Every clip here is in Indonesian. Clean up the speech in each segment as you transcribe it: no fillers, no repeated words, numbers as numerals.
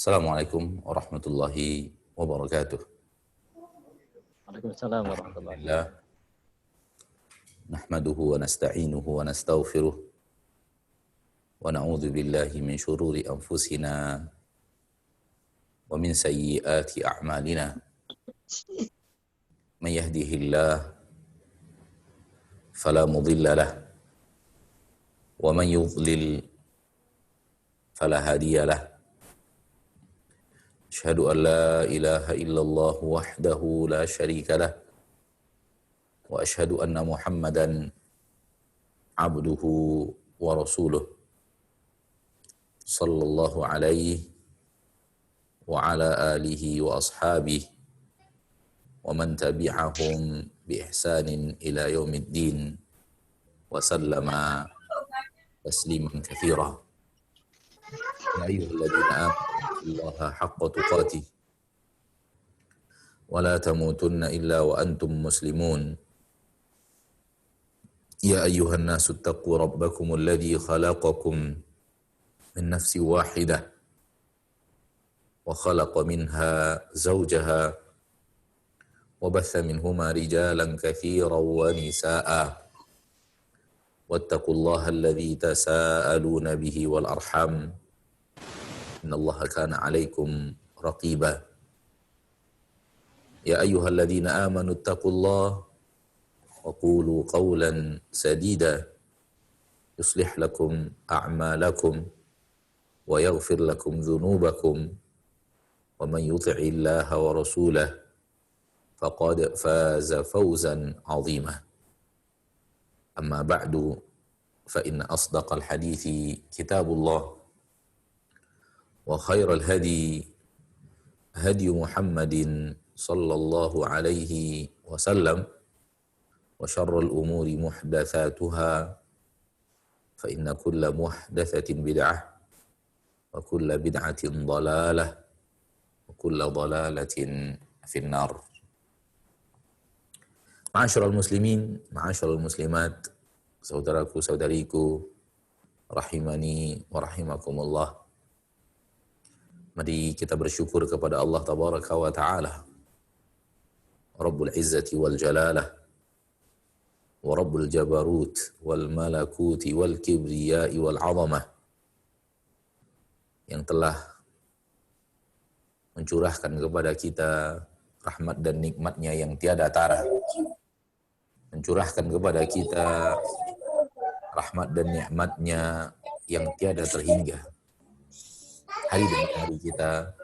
Assalamualaikum warahmatullahi wabarakatuh. Waalaikumsalam warahmatullahi Alhamdulillah, nahmaduhu wa nasta'inuhu wa nastaghfiruh wa na'udzu billahi min syururi anfusina wa min sayyiati a'malina. May yahdihillah fala mudilla lah wa man yudlil fala hadiya lah. Asyhadu an la ilaha illallah wahdahu la syarika lah wa asyhadu anna Muhammadan abduhu wa rasuluh sallallahu alaihi wa ala alihi wa ashabihi wa man tabi'ahum bi ihsanin ila yaumiddin wa sallama tasliman katsira. Ya ayyuhalladzina amanu haqqa tuqatih wa la tamutunna illa wa antum muslimun. Ya ayyuhan nasu ittaqu rabbakumul ladzi khalaqakum min nafsin wahidah wa khalaqa minha zawjaha wa batha minhuma rijalan katsiran wa nisaa'a wattaqullaha alladzi tasaaluna bihi wal arham innallaha kana 'alaikum raqiba. Ya ayyuhalladzina amanu ittaqullaha wa qulu qawlan sadida yuslih lakum a'malakum wa yaghfir lakum dhunubakum wa man yuti'illaha wa rasulahu faqad faza fawzan 'azima. Amma ba'du fa inna asdaqal hadithi kitabullah wa khairal hadi hadi Muhammadin sallallahu alaihi wasallam wa syarrul umuri muhdatsatuha fa inna kulla muhdatsatin bid'ah wa kulla bid'atin dhalalah wa kulla dhalalatin finnar. Ma'asyiral muslimin, ma'asyiral muslimat, saudaraku saudariku rahimani wa rahimakumullah. Mari kita bersyukur kepada Allah tabaraka wa ta'ala, Rabbul Izzati wal Jalalah wa Rabbul Jabarut wal Malakuti wal Kibriyai wal Azamah, yang telah mencurahkan kepada kita rahmat dan nikmatnya yang tiada tara, mencurahkan kepada kita rahmat dan nikmatnya yang tiada terhingga. Hari demi hari kita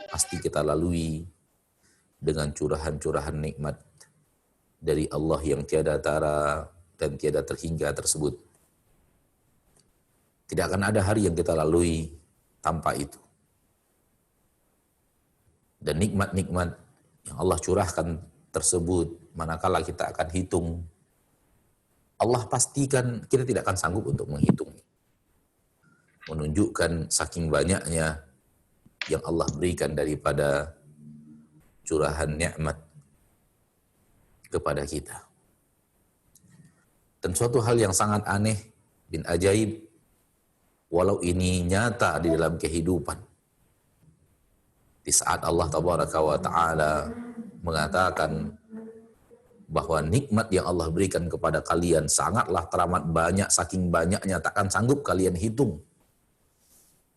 pasti kita lalui dengan curahan-curahan nikmat dari Allah yang tiada tara dan tiada terhingga tersebut. Tidak akan ada hari yang kita lalui tanpa itu. Dan nikmat-nikmat yang Allah curahkan tersebut, manakala kita akan hitung, Allah pastikan kita tidak akan sanggup untuk menghitung. Menunjukkan saking banyaknya yang Allah berikan daripada curahan nikmat kepada kita. Dan suatu hal yang sangat aneh bin ajaib, walau ini nyata di dalam kehidupan, di saat Allah tabaraka wa ta'ala mengatakan bahwa nikmat yang Allah berikan kepada kalian sangatlah teramat banyak, saking banyaknya takkan sanggup kalian hitung.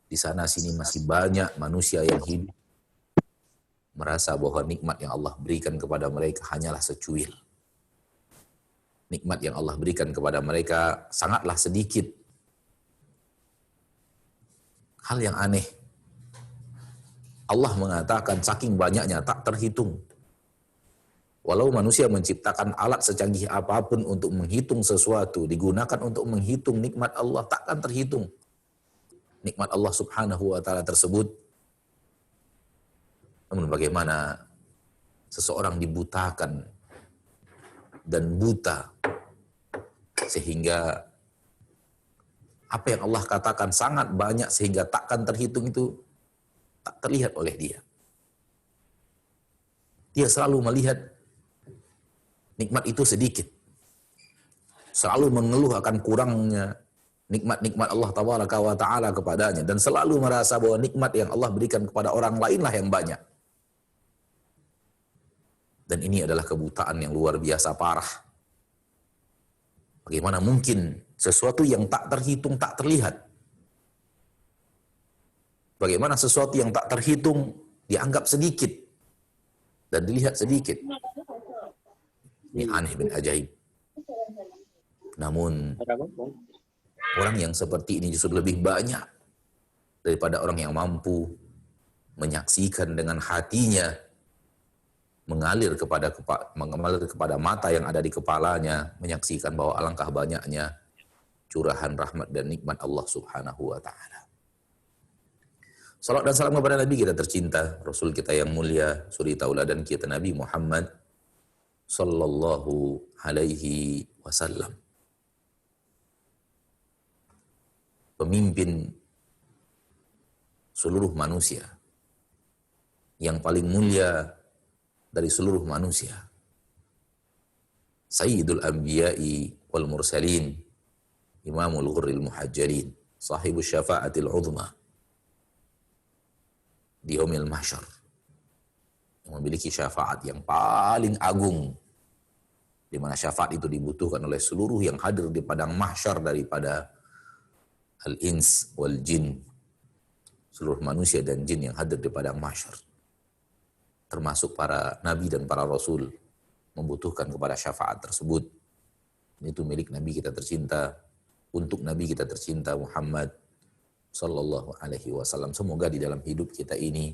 Di sana sini masih banyak manusia yang hidup merasa bahwa nikmat yang Allah berikan kepada mereka hanyalah secuil. Nikmat yang Allah berikan kepada mereka sangatlah sedikit. Hal yang aneh, Allah mengatakan saking banyaknya tak terhitung. Walau manusia menciptakan alat secanggih apapun untuk menghitung sesuatu, digunakan untuk menghitung nikmat Allah, takkan terhitung. Nikmat Allah subhanahu wa ta'ala tersebut. Namun bagaimana seseorang dibutakan dan buta sehingga apa yang Allah katakan sangat banyak sehingga takkan terhitung itu tak terlihat oleh dia. Dia selalu melihat nikmat itu sedikit. Selalu mengeluh akan kurangnya nikmat-nikmat Allah tabaraka wa ta'ala kepadanya, dan selalu merasa bahwa nikmat yang Allah berikan kepada orang lainlah yang banyak. Dan ini adalah kebutaan yang luar biasa parah. Bagaimana mungkin sesuatu yang tak terhitung, tak terlihat, bagaimana sesuatu yang tak terhitung dianggap sedikit dan dilihat sedikit. Ini aneh bin ajaib. Namun orang yang seperti ini justru lebih banyak daripada orang yang mampu menyaksikan dengan hatinya, mengalir kepada mata yang ada di kepalanya, menyaksikan bahwa alangkah banyaknya curahan rahmat dan nikmat Allah Subhanahu wa ta'ala. Salam dan salam kepada Nabi kita tercinta, Rasul kita yang mulia, suri tauladan kita Nabi Muhammad sallallahu alaihi wasallam. Pemimpin seluruh manusia, yang paling mulia dari seluruh manusia. Sayyidul Anbiya'i wal Mursalin, Imamul Ghurril Muhajjalin, Sahibus Syafa'atil Uzma di Yaumil Mahsyar, yang memiliki syafaat yang paling agung, di mana syafaat itu dibutuhkan oleh seluruh yang hadir di padang mahsyar daripada al-ins wal jin, seluruh manusia dan jin yang hadir di padang mahsyar, termasuk para nabi dan para rasul, membutuhkan kepada syafaat tersebut. Itu milik Nabi kita tercinta, untuk Nabi kita tercinta Muhammad sallallahu alaihi wasallam. Semoga di dalam hidup kita ini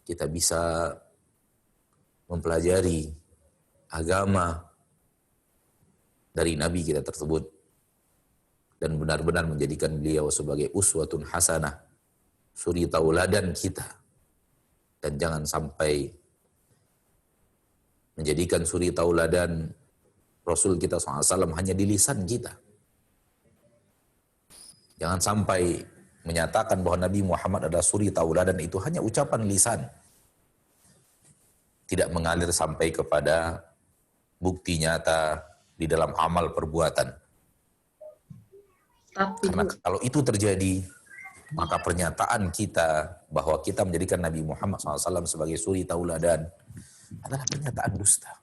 kita bisa mempelajari agama dari Nabi kita tersebut dan benar-benar menjadikan beliau sebagai uswatun hasanah, suri tauladan kita, dan jangan sampai menjadikan suri tauladan Rasul kita SAW hanya di lisan kita. Jangan sampai menyatakan bahwa Nabi Muhammad adalah suri tauladan itu hanya ucapan lisan, tidak mengalir sampai kepada bukti nyata di dalam amal perbuatan. Karena kalau itu terjadi, maka pernyataan kita bahwa kita menjadikan Nabi Muhammad SAW sebagai suri tauladan adalah pernyataan dusta.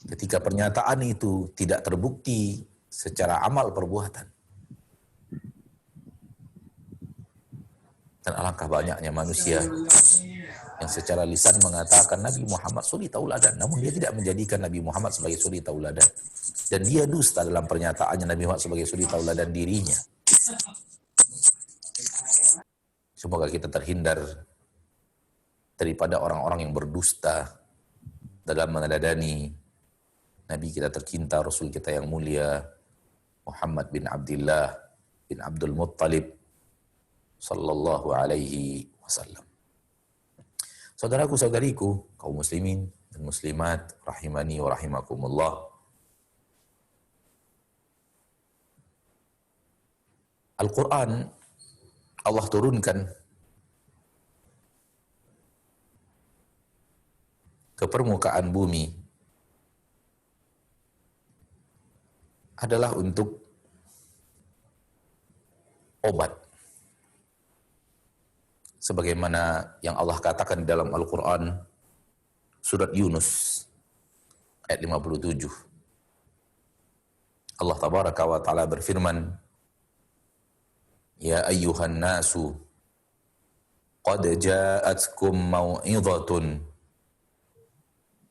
Ketika pernyataan itu tidak terbukti secara amal perbuatan. Dan alangkah banyaknya manusia yang secara lisan mengatakan Nabi Muhammad suri tauladan, namun dia tidak menjadikan Nabi Muhammad sebagai suri tauladan. Dan dia dusta dalam pernyataannya Nabi Muhammad sebagai suri tauladan dirinya. Semoga kita terhindar daripada orang-orang yang berdusta dalam menadani Nabi kita tercinta, Rasul kita yang mulia, Muhammad bin Abdullah bin Abdul Muttalib sallallahu alaihi wasallam. Saudaraku-saudariku, kaum muslimin dan muslimat, rahimani wa rahimakumullah. Al-Quran Allah turunkan ke permukaan bumi adalah untuk obat. Sebagaimana yang Allah katakan dalam Al-Quran, surat Yunus, ayat 57. Allah tabaraka wa ta'ala berfirman, Ya ayyuhan nasu, qad ja'atkum mau'idhatun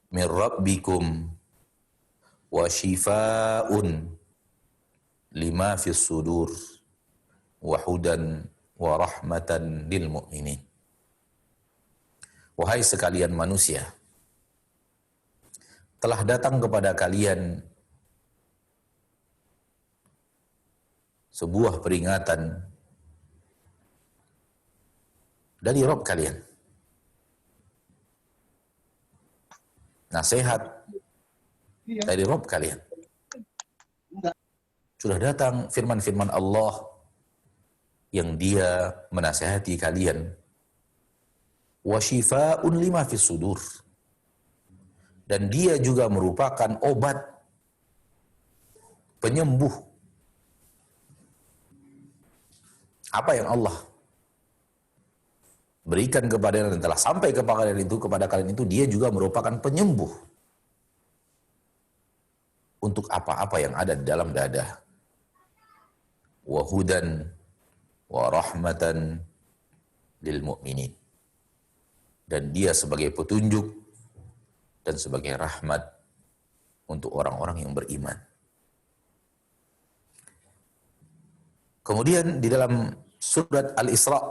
min rabbikum wa shifaa'un lima fis sudur wa hudan wa rahmatan lil mu'minin. Wahai sekalian manusia, telah datang kepada kalian sebuah peringatan dari Rabb kalian, nasihat dari Rabb kalian. Sudah datang firman-firman Allah yang dia menasihati kalian. Wa shifaa'un lima fis sudur. Dan dia juga merupakan obat penyembuh. Apa yang Allah berikan kepada kalian dan telah sampai kepada kalian itu, dia juga merupakan penyembuh untuk apa-apa yang ada di dalam dada. Wa hudan wa rahmatan lil mu'minin. Dan dia sebagai petunjuk dan sebagai rahmat untuk orang-orang yang beriman. Kemudian di dalam surat Al-Isra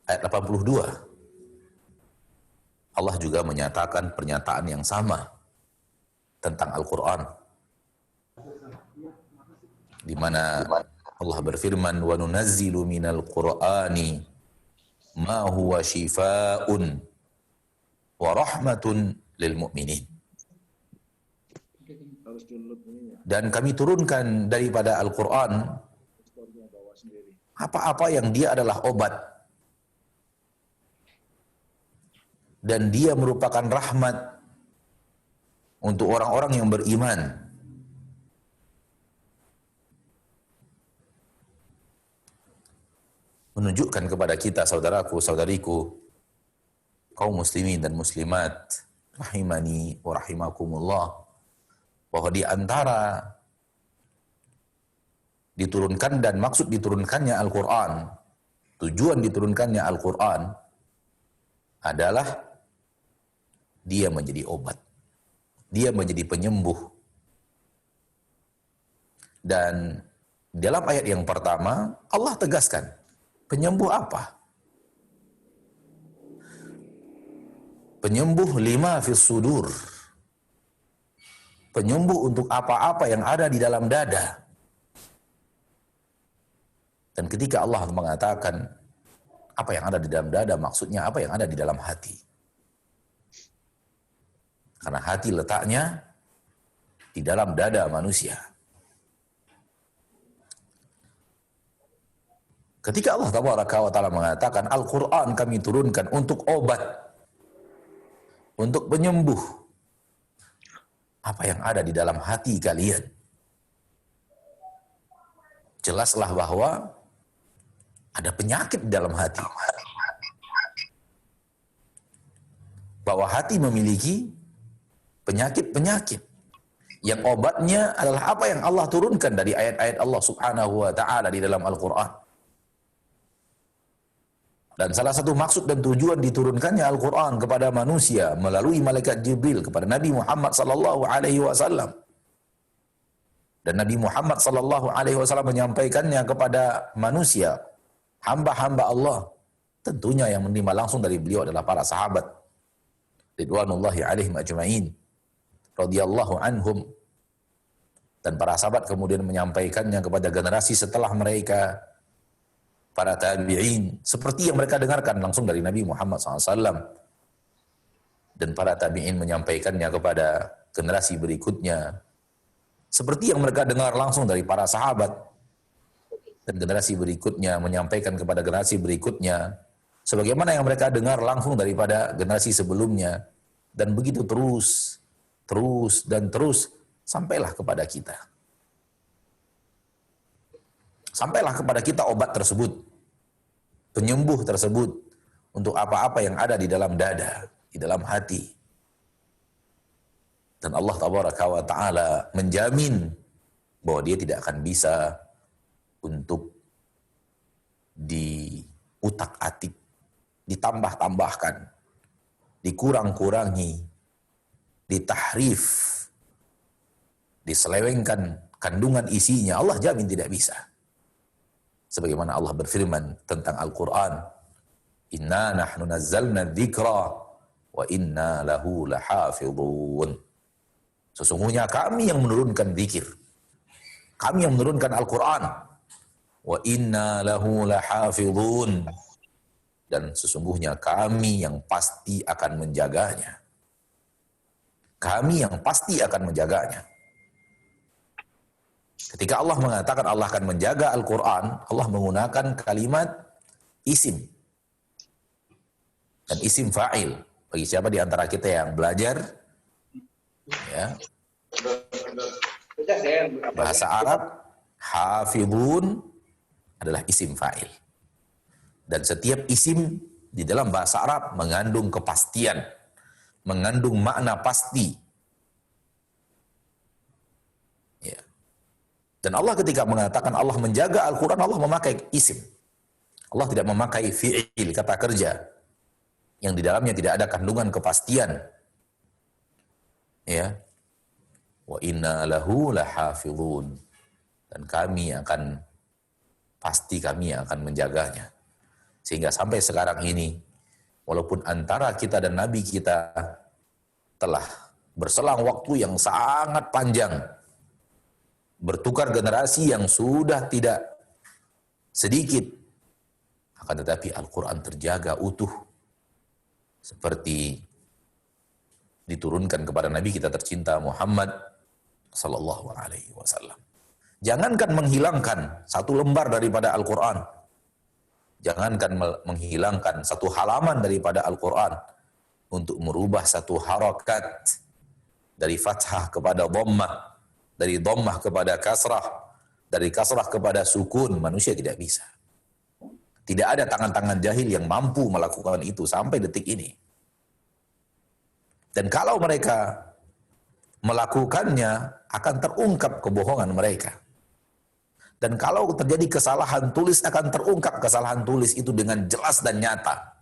ayat 82, Allah juga menyatakan pernyataan yang sama tentang Al-Quran, di mana Allah berfirman, wa nunazzilu minal Qur'ani ma huwa shifaa'un wa rahmatun lil mu'minin. Dan kami turunkan daripada Al-Quran apa-apa yang dia adalah obat, dan dia merupakan rahmat untuk orang-orang yang beriman. Menunjukkan kepada kita, saudaraku, saudariku, kaum muslimin dan muslimat, rahimani wa rahimakumullah, bahwa di antara diturunkan dan maksud diturunkannya Al-Quran, tujuan diturunkannya Al-Quran adalah dia menjadi obat, dia menjadi penyembuh. Dan dalam ayat yang pertama Allah tegaskan, penyembuh apa? Penyembuh lima fis sudur, penyembuh untuk apa-apa yang ada di dalam dada. Dan ketika Allah mengatakan apa yang ada di dalam dada, maksudnya apa yang ada di dalam hati. Karena hati letaknya di dalam dada manusia. Ketika Allah Tabaraka wa Ta'ala mengatakan Al-Quran kami turunkan untuk obat, untuk penyembuh apa yang ada di dalam hati kalian, jelaslah bahwa ada penyakit di dalam hati. Bahwa hati memiliki penyakit-penyakit yang obatnya adalah apa yang Allah turunkan dari ayat-ayat Allah Subhanahu wa Ta'ala di dalam Al-Quran. Dan salah satu maksud dan tujuan diturunkannya Al-Quran kepada manusia melalui malaikat Jibril kepada Nabi Muhammad sallallahu alaihi wasallam. Dan Nabi Muhammad sallallahu alaihi wasallam menyampaikannya kepada manusia, hamba-hamba Allah. Tentunya yang menerima langsung dari beliau adalah para sahabat ridwanullahi alaihim ajma'in, radhiyallahu anhum. Dan para sahabat kemudian menyampaikannya kepada generasi setelah mereka, para tabi'in, seperti yang mereka dengarkan langsung dari Nabi Muhammad SAW. Dan para tabi'in menyampaikannya kepada generasi berikutnya, seperti yang mereka dengar langsung dari para sahabat. Dan generasi berikutnya menyampaikan kepada generasi berikutnya, sebagaimana yang mereka dengar langsung daripada generasi sebelumnya. Dan begitu terus, sampailah kepada kita. Sampailah kepada kita obat tersebut, penyembuh tersebut, untuk apa-apa yang ada di dalam dada, di dalam hati. Dan Allah Tabaraka wa Ta'ala menjamin bahwa dia tidak akan bisa untuk diutak-atik, ditambah-tambahkan, dikurang-kurangi, ditahrif, diselewengkan kandungan isinya. Allah jamin tidak bisa. Sebagaimana Allah berfirman tentang Al-Quran, inna nahnu nazzalna dzikra wa inna lahu lahafidhun. Sesungguhnya kami yang menurunkan zikir, kami yang menurunkan Al-Quran, wa inna lahu lahafidhun, dan sesungguhnya kami yang pasti akan menjaganya. Kami yang pasti akan menjaganya. Ketika Allah mengatakan Allah akan menjaga Al-Quran, Allah menggunakan kalimat isim. Dan isim fa'il. Bagi siapa di antara kita yang belajar, ya, Bahasa Arab, hafidhun adalah isim fa'il. Dan setiap isim di dalam bahasa Arab mengandung kepastian, mengandung makna pasti. Ya. Dan Allah ketika mengatakan Allah menjaga Al-Quran, Allah memakai isim. Allah tidak memakai fi'il, kata kerja, yang di dalamnya tidak ada kandungan kepastian. Ya. Wa inna lahu lahafidhun. Dan kami akan menjaganya. Sehingga sampai sekarang ini, walaupun antara kita dan Nabi kita telah berselang waktu yang sangat panjang, bertukar generasi yang sudah tidak sedikit, akan tetapi Al-Quran terjaga utuh, seperti diturunkan kepada Nabi kita tercinta Muhammad Sallallahu Alaihi Wasallam. Jangankan menghilangkan satu lembar daripada Al-Quran, jangankan menghilangkan satu halaman daripada Al-Quran, untuk merubah satu harakat dari fathah kepada dhammah, dari dhammah kepada kasrah, dari kasrah kepada sukun, manusia tidak bisa. Tidak ada tangan-tangan jahil yang mampu melakukan itu sampai detik ini. Dan kalau mereka melakukannya, akan terungkap kebohongan mereka. Dan kalau terjadi kesalahan tulis, akan terungkap kesalahan tulis itu dengan jelas dan nyata.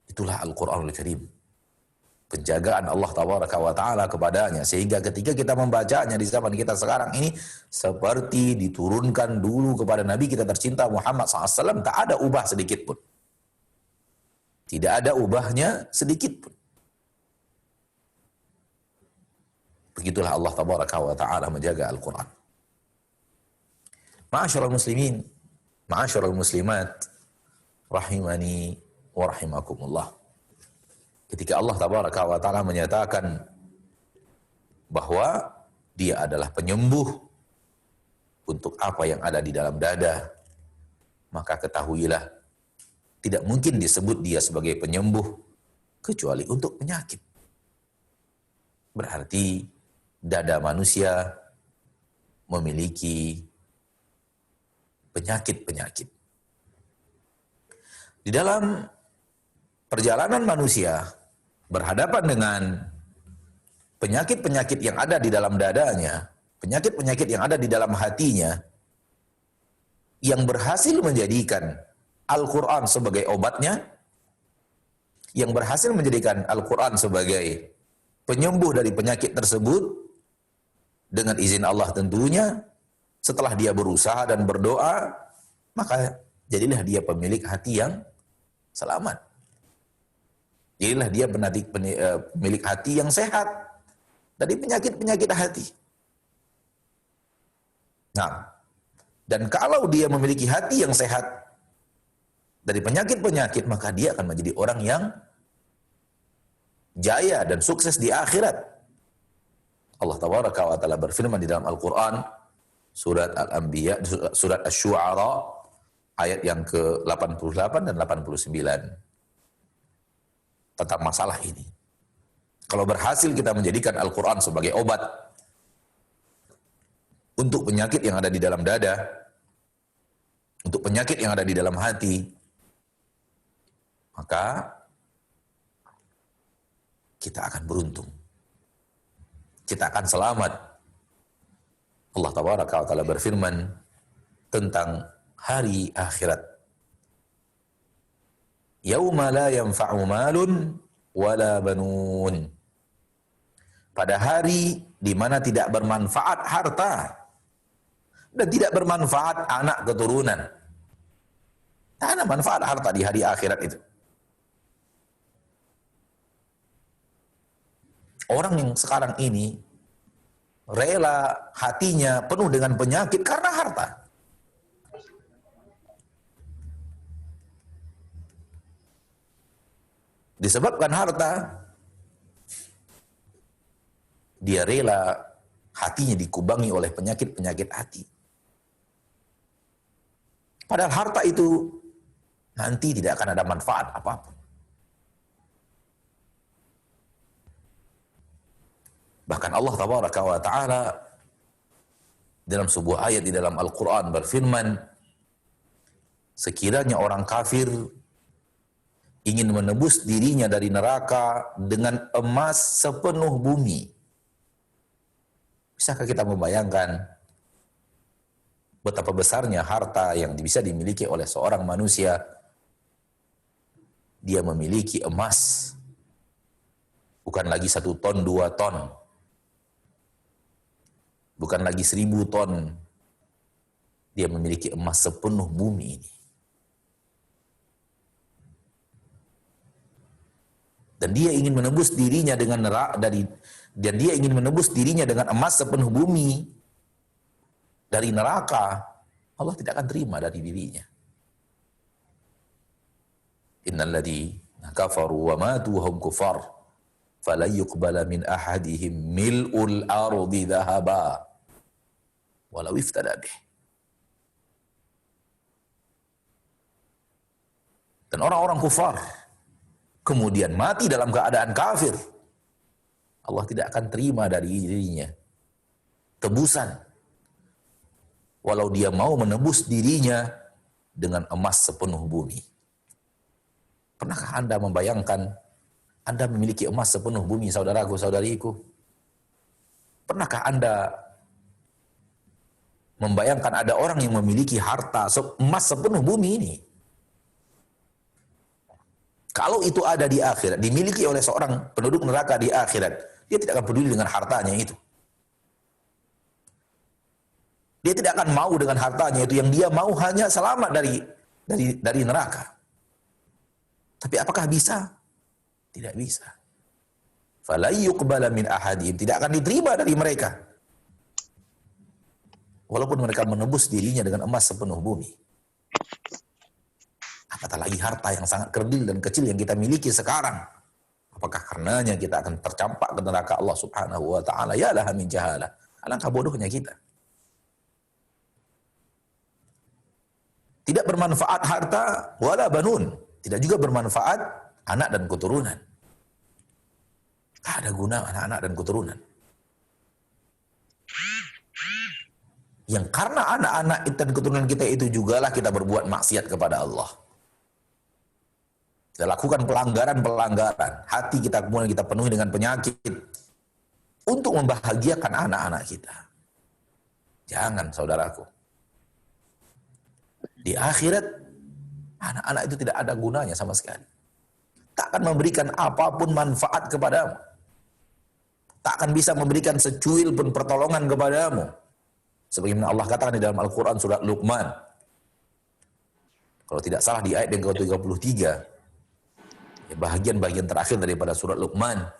Itulah Al-Quranul Karim. Penjagaan Allah Tabaraka wa Ta'ala kepadanya. Sehingga ketika kita membacanya di zaman kita sekarang ini, seperti diturunkan dulu kepada Nabi kita tercinta Muhammad SAW, tak ada ubah sedikit pun. Tidak ada ubahnya sedikit pun. Begitulah Allah Tabaraka wa Ta'ala menjaga Al-Quran. Ma'asyiral muslimin, ma'asyiral muslimat, rahimani wa rahimakumullah. Ketika Allah Tabaraka wa Ta'ala menyatakan bahwa Dia adalah penyembuh untuk apa yang ada di dalam dada, maka ketahuilah tidak mungkin disebut Dia sebagai penyembuh kecuali untuk penyakit. Berarti dada manusia memiliki penyakit-penyakit. Di dalam perjalanan manusia berhadapan dengan penyakit-penyakit yang ada di dalam dadanya, penyakit-penyakit yang ada di dalam hatinya, yang berhasil menjadikan Al-Quran sebagai obatnya, yang berhasil menjadikan Al-Quran sebagai penyembuh dari penyakit tersebut, dengan izin Allah tentunya, setelah dia berusaha dan berdoa, maka jadilah dia pemilik hati yang selamat. Jadilah dia pemilik hati yang sehat dari penyakit-penyakit hati. Nah, dan kalau dia memiliki hati yang sehat dari penyakit-penyakit, maka dia akan menjadi orang yang jaya dan sukses di akhirat. Allah Tabaraka wa Ta'ala berfirman di dalam Al-Quran, surat Al-Anbiya, surat Asy-Syu'ara, ayat yang ke-88 dan 89. Tentang masalah ini. Kalau berhasil kita menjadikan Al-Quran sebagai obat untuk penyakit yang ada di dalam dada, untuk penyakit yang ada di dalam hati, maka kita akan beruntung. Kita akan selamat. Allah Tabaraka wa Ta'ala berfirman tentang hari akhirat. Yauma la yanfa'u malun wala banun. Pada hari di mana tidak bermanfaat harta dan tidak bermanfaat anak keturunan. Tak ada manfaat harta di hari akhirat itu. Orang yang sekarang ini rela hatinya penuh dengan penyakit karena harta. Disebabkan harta, dia rela hatinya dikubangi oleh penyakit-penyakit hati. Padahal harta itu nanti tidak akan ada manfaat apapun. Bahkan Allah tabaraka wa ta'ala dalam sebuah ayat di dalam Al-Quran berfirman, sekiranya orang kafir ingin menebus dirinya dari neraka dengan emas sepenuh bumi. Bisakah kita membayangkan betapa besarnya harta yang bisa dimiliki oleh seorang manusia? Dia memiliki emas, bukan lagi 1 ton, 2 ton, bukan lagi 1000 ton. Dia memiliki emas sepenuh bumi ini. Dan dia ingin menebus dirinya dengan dia ingin menebus dirinya dengan emas sepenuh bumi dari neraka. Allah tidak akan terima dari dirinya. Innal ladzina kafaru wa matu wa hum kufar falan yuqbala min ahadihim mil'ul ardi dhahaba walau iftada bih. Dan orang-orang kufar kemudian mati dalam keadaan kafir, Allah tidak akan terima dari dirinya tebusan, walau dia mau menebus dirinya dengan emas sepenuh bumi. Pernahkah Anda membayangkan Anda memiliki emas sepenuh bumi, saudaraku, saudariku? Pernahkah Anda membayangkan ada orang yang memiliki harta emas sepenuh bumi ini? Kalau itu ada di akhirat, dimiliki oleh seorang penduduk neraka di akhirat, dia tidak akan peduli dengan hartanya itu. Dia tidak akan mau dengan hartanya itu, yang dia mau hanya selamat dari neraka. Tapi apakah bisa? Tidak bisa. Fala yuqbala min ahadihim, tidak akan diterima dari mereka. Walaupun mereka menebus dirinya dengan emas sepenuh bumi. Apatah lagi harta yang sangat kerdil dan kecil yang kita miliki sekarang. Apakah karenanya kita akan tercampak ke neraka Allah Subhanahu wa ta'ala? Ya laha min jahalah. Alangkah bodohnya kita. Tidak bermanfaat harta wala banun. Tidak juga bermanfaat anak dan keturunan. Tak ada guna anak-anak dan keturunan. Yang karena anak-anak dan keturunan kita itu jugalah kita berbuat maksiat kepada Allah. Kita lakukan pelanggaran-pelanggaran. Hati kita kemudian kita penuhi dengan penyakit untuk membahagiakan anak-anak kita. Jangan, saudaraku. Di akhirat, anak-anak itu tidak ada gunanya sama sekali. Tak akan memberikan apapun manfaat kepadamu. Tak akan bisa memberikan secuil pun pertolongan kepadamu. Sebagaimana Allah katakan di dalam Al-Quran surat Luqman. Kalau tidak salah di ayat yang ke-33. Ya, bahagian-bahagian terakhir daripada surat Luqman.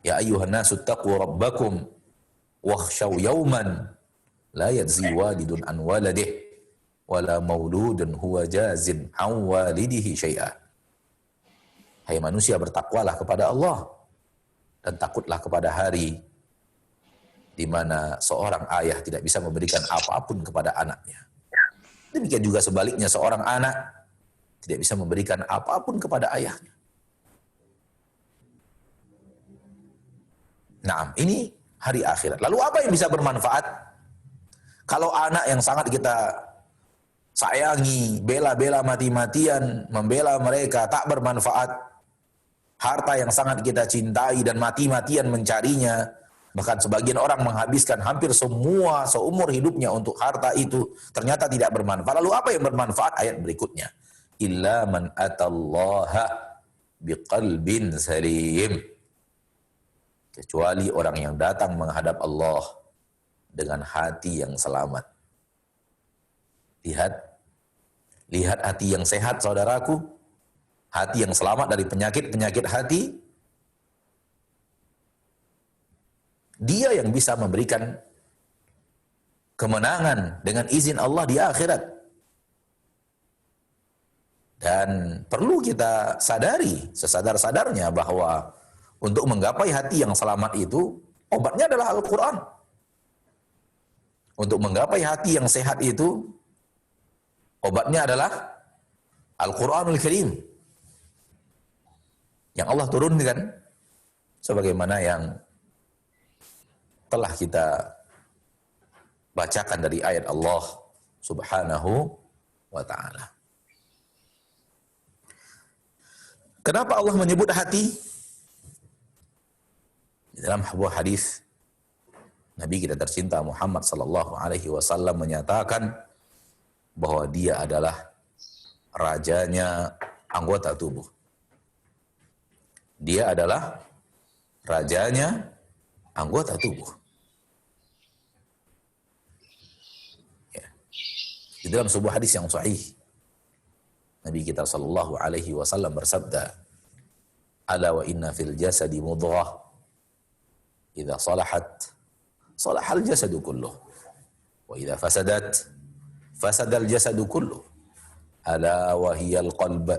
Ya ayyuhan nasu taqu rabbakum wakhshaw yawman la yajzi walidun an waladih wala mauludun huwa jazin an walidihi syai'a. Hai manusia, bertakwalah kepada Allah dan takutlah kepada hari di mana seorang ayah tidak bisa memberikan apapun kepada anaknya. Demikian juga sebaliknya, seorang anak tidak bisa memberikan apapun kepada ayahnya. Nah, ini hari akhirat. Lalu apa yang bisa bermanfaat? Kalau anak yang sangat kita sayangi, bela-bela mati-matian, membela mereka, tak bermanfaat. Harta yang sangat kita cintai dan mati-matian mencarinya, bahkan sebagian orang menghabiskan hampir semua seumur hidupnya untuk harta itu, ternyata tidak bermanfaat. Lalu apa yang bermanfaat? Ayat berikutnya. Illa man atallaha biqalbin salim. Kecuali orang yang datang menghadap Allah dengan hati yang selamat. Lihat hati yang sehat, saudaraku. Hati yang selamat dari penyakit-penyakit hati. Dia yang bisa memberikan kemenangan dengan izin Allah di akhirat. Dan perlu kita sadari, sesadar-sadarnya bahwa untuk menggapai hati yang selamat itu, obatnya adalah Al-Quran. Untuk menggapai hati yang sehat itu, obatnya adalah Al-Quranul Karim. Yang Allah turunkan sebagaimana yang telah kita bacakan dari ayat Allah Subhanahu wa ta'ala. Kenapa Allah menyebut hati? Di dalam sebuah hadis Nabi kita tercinta Muhammad sallallahu alaihi wasallam menyatakan bahwa dia adalah rajanya anggota tubuh. Dia adalah rajanya anggota tubuh. Ya. Di dalam sebuah hadis yang sahih, Nabi kita sallallahu alaihi wasallam bersabda, "Ala wa inna fil jasadi mudghah, idza salahat salahal jasadu kulluh, wa idza fasadat fasadal jasadu kulluh, ala wa hiyal qalb."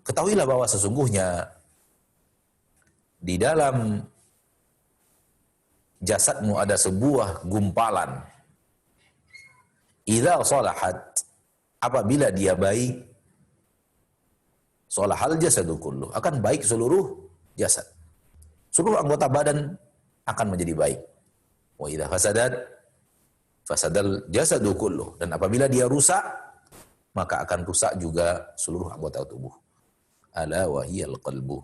Ketahuilah bahwa sesungguhnya di dalam jasadmu ada sebuah gumpalan. Idza salahat, apabila dia baik, salahal jasadu kulluh, akan baik seluruh jasad. Seluruh anggota badan akan menjadi baik. Wa idza fasadat fasadal jasadu kulluh, dan apabila dia rusak, maka akan rusak juga seluruh anggota tubuh. Ala wa hiyal qalbu,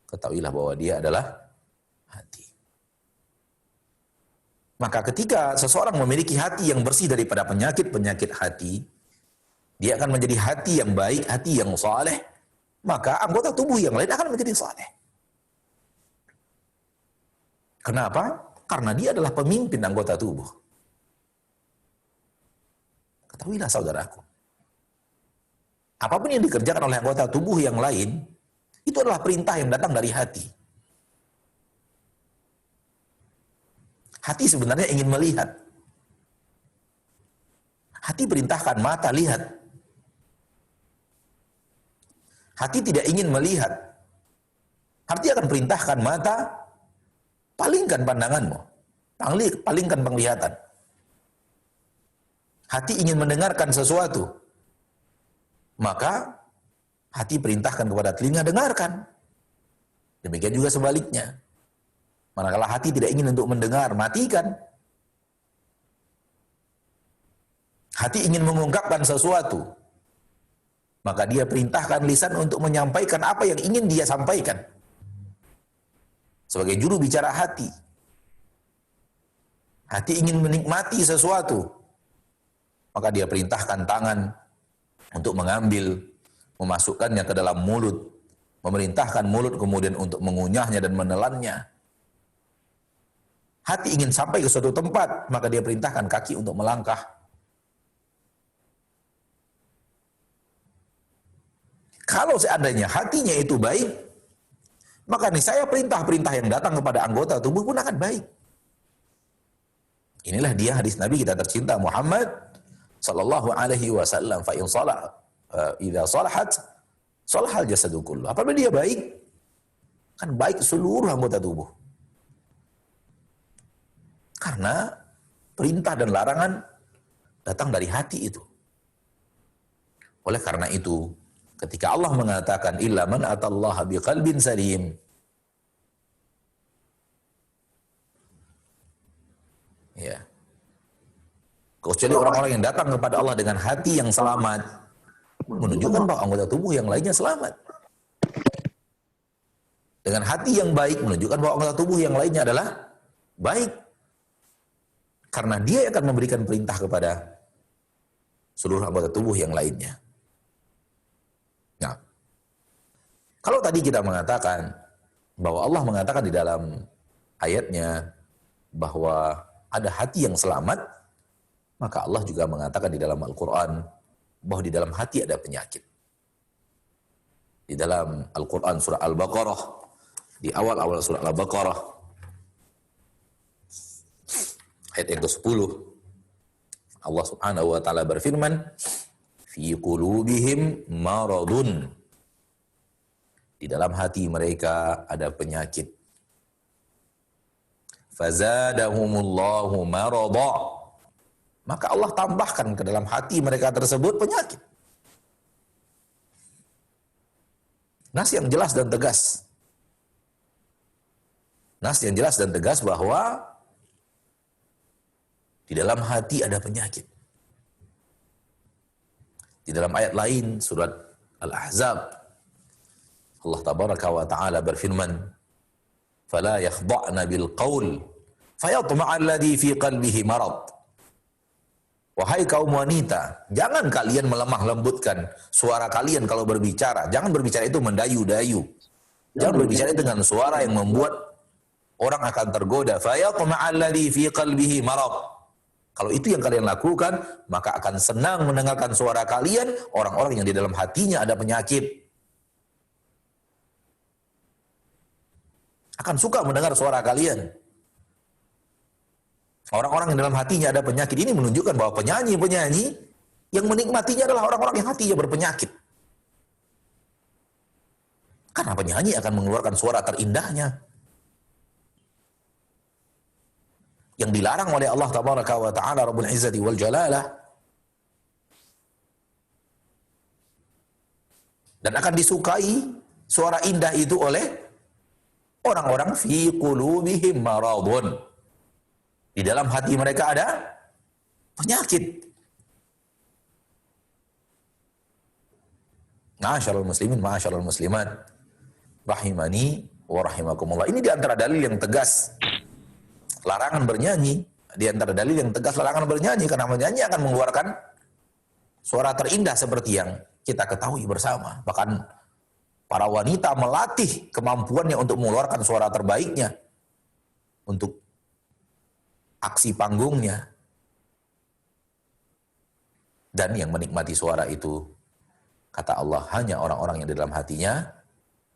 ketahuilah bahwa dia adalah hati. Maka ketika seseorang memiliki hati yang bersih daripada penyakit-penyakit hati, dia akan menjadi hati yang baik, hati yang saleh, maka anggota tubuh yang lain akan menjadi saleh. Kenapa? Karena dia adalah pemimpin anggota tubuh. Ketahuilah saudaraku, apapun yang dikerjakan oleh anggota tubuh yang lain, itu adalah perintah yang datang dari hati. Hati sebenarnya ingin melihat. Hati perintahkan mata lihat. Hati tidak ingin melihat. Hati akan perintahkan mata, palingkan pandanganmu, palingkan penglihatan. Hati ingin mendengarkan sesuatu, maka hati perintahkan kepada telinga, dengarkan. Demikian juga sebaliknya. Manakala hati tidak ingin untuk mendengar, matikan. Hati ingin mengungkapkan sesuatu, maka dia perintahkan lisan untuk menyampaikan apa yang ingin dia sampaikan. Sebagai juru bicara hati. Hati ingin menikmati sesuatu, maka dia perintahkan tangan untuk mengambil, memasukkannya ke dalam mulut, memerintahkan mulut kemudian untuk mengunyahnya dan menelannya. Hati ingin sampai ke suatu tempat, maka dia perintahkan kaki untuk melangkah. Kalau seandainya hatinya itu baik, maka niscaya perintah-perintah yang datang kepada anggota tubuh pun akan baik. Inilah dia hadis Nabi kita tercinta Muhammad sallallahu alaihi wasallam, fa in salah idza salahat salahal jasadu kullu. Apabila dia baik, kan baik seluruh anggota tubuh. Karena perintah dan larangan datang dari hati itu. Oleh karena itu, ketika Allah mengatakan illa man atallaha biqalbin salim, ya, kecuali orang-orang yang datang kepada Allah dengan hati yang selamat, menunjukkan bahwa anggota tubuh yang lainnya selamat. Dengan hati yang baik, menunjukkan bahwa anggota tubuh yang lainnya adalah baik. Karena dia akan memberikan perintah kepada seluruh anggota tubuh yang lainnya. Nah, kalau tadi kita mengatakan bahwa Allah mengatakan di dalam ayatnya bahwa ada hati yang selamat, maka Allah juga mengatakan di dalam Al-Quran bahwa di dalam hati ada penyakit. Di dalam Al-Quran surah Al-Baqarah, di awal-awal surah Al-Baqarah, ayat yang ke-10, Allah Subhanahu wa taala berfirman, fi qulubihim maradun. Di dalam hati mereka ada penyakit. Fazadahumullahu marada. Maka Allah tambahkan ke dalam hati mereka tersebut penyakit. Nas yang jelas dan tegas. Nas yang jelas dan tegas bahwa di dalam hati ada penyakit. Di dalam ayat lain surat Al-Ahzab, Allah tabaraka wa ta'ala berfirman, "Fala yakhda'na bil qaul fayatma'a alladhi fi qalbihi marad." Wahai kaum wanita, jangan kalian melemah lembutkan suara kalian kalau berbicara. Jangan berbicara itu mendayu-dayu. Jangan berbicara dengan suara yang membuat orang akan tergoda. Fayatma'a alladhi fi qalbihi marad. Kalau itu yang kalian lakukan, maka akan senang mendengarkan suara kalian orang-orang yang di dalam hatinya ada penyakit. Akan suka mendengar suara kalian. Orang-orang yang dalam hatinya ada penyakit ini menunjukkan bahwa penyanyi-penyanyi yang menikmatinya adalah orang-orang yang hatinya berpenyakit. Karena penyanyi akan mengeluarkan suara terindahnya. Yang dilarang oleh Allah tabaraka wa ta'ala Rabbul Izzati wal Jalalah. Dan akan disukai suara indah itu oleh orang-orang fi qulubihim maradun. Di dalam hati mereka ada penyakit. Ma'asyiral muslimin, ma'asyiral muslimat, rahimani wa rahimakumullah. Ini di antara dalil yang tegas larangan bernyanyi, di antara dalil yang tegas larangan bernyanyi, karena bernyanyi akan mengeluarkan suara terindah seperti yang kita ketahui bersama. Bahkan para wanita melatih kemampuannya untuk mengeluarkan suara terbaiknya untuk aksi panggungnya. Dan yang menikmati suara itu, kata Allah, hanya orang-orang yang di dalam hatinya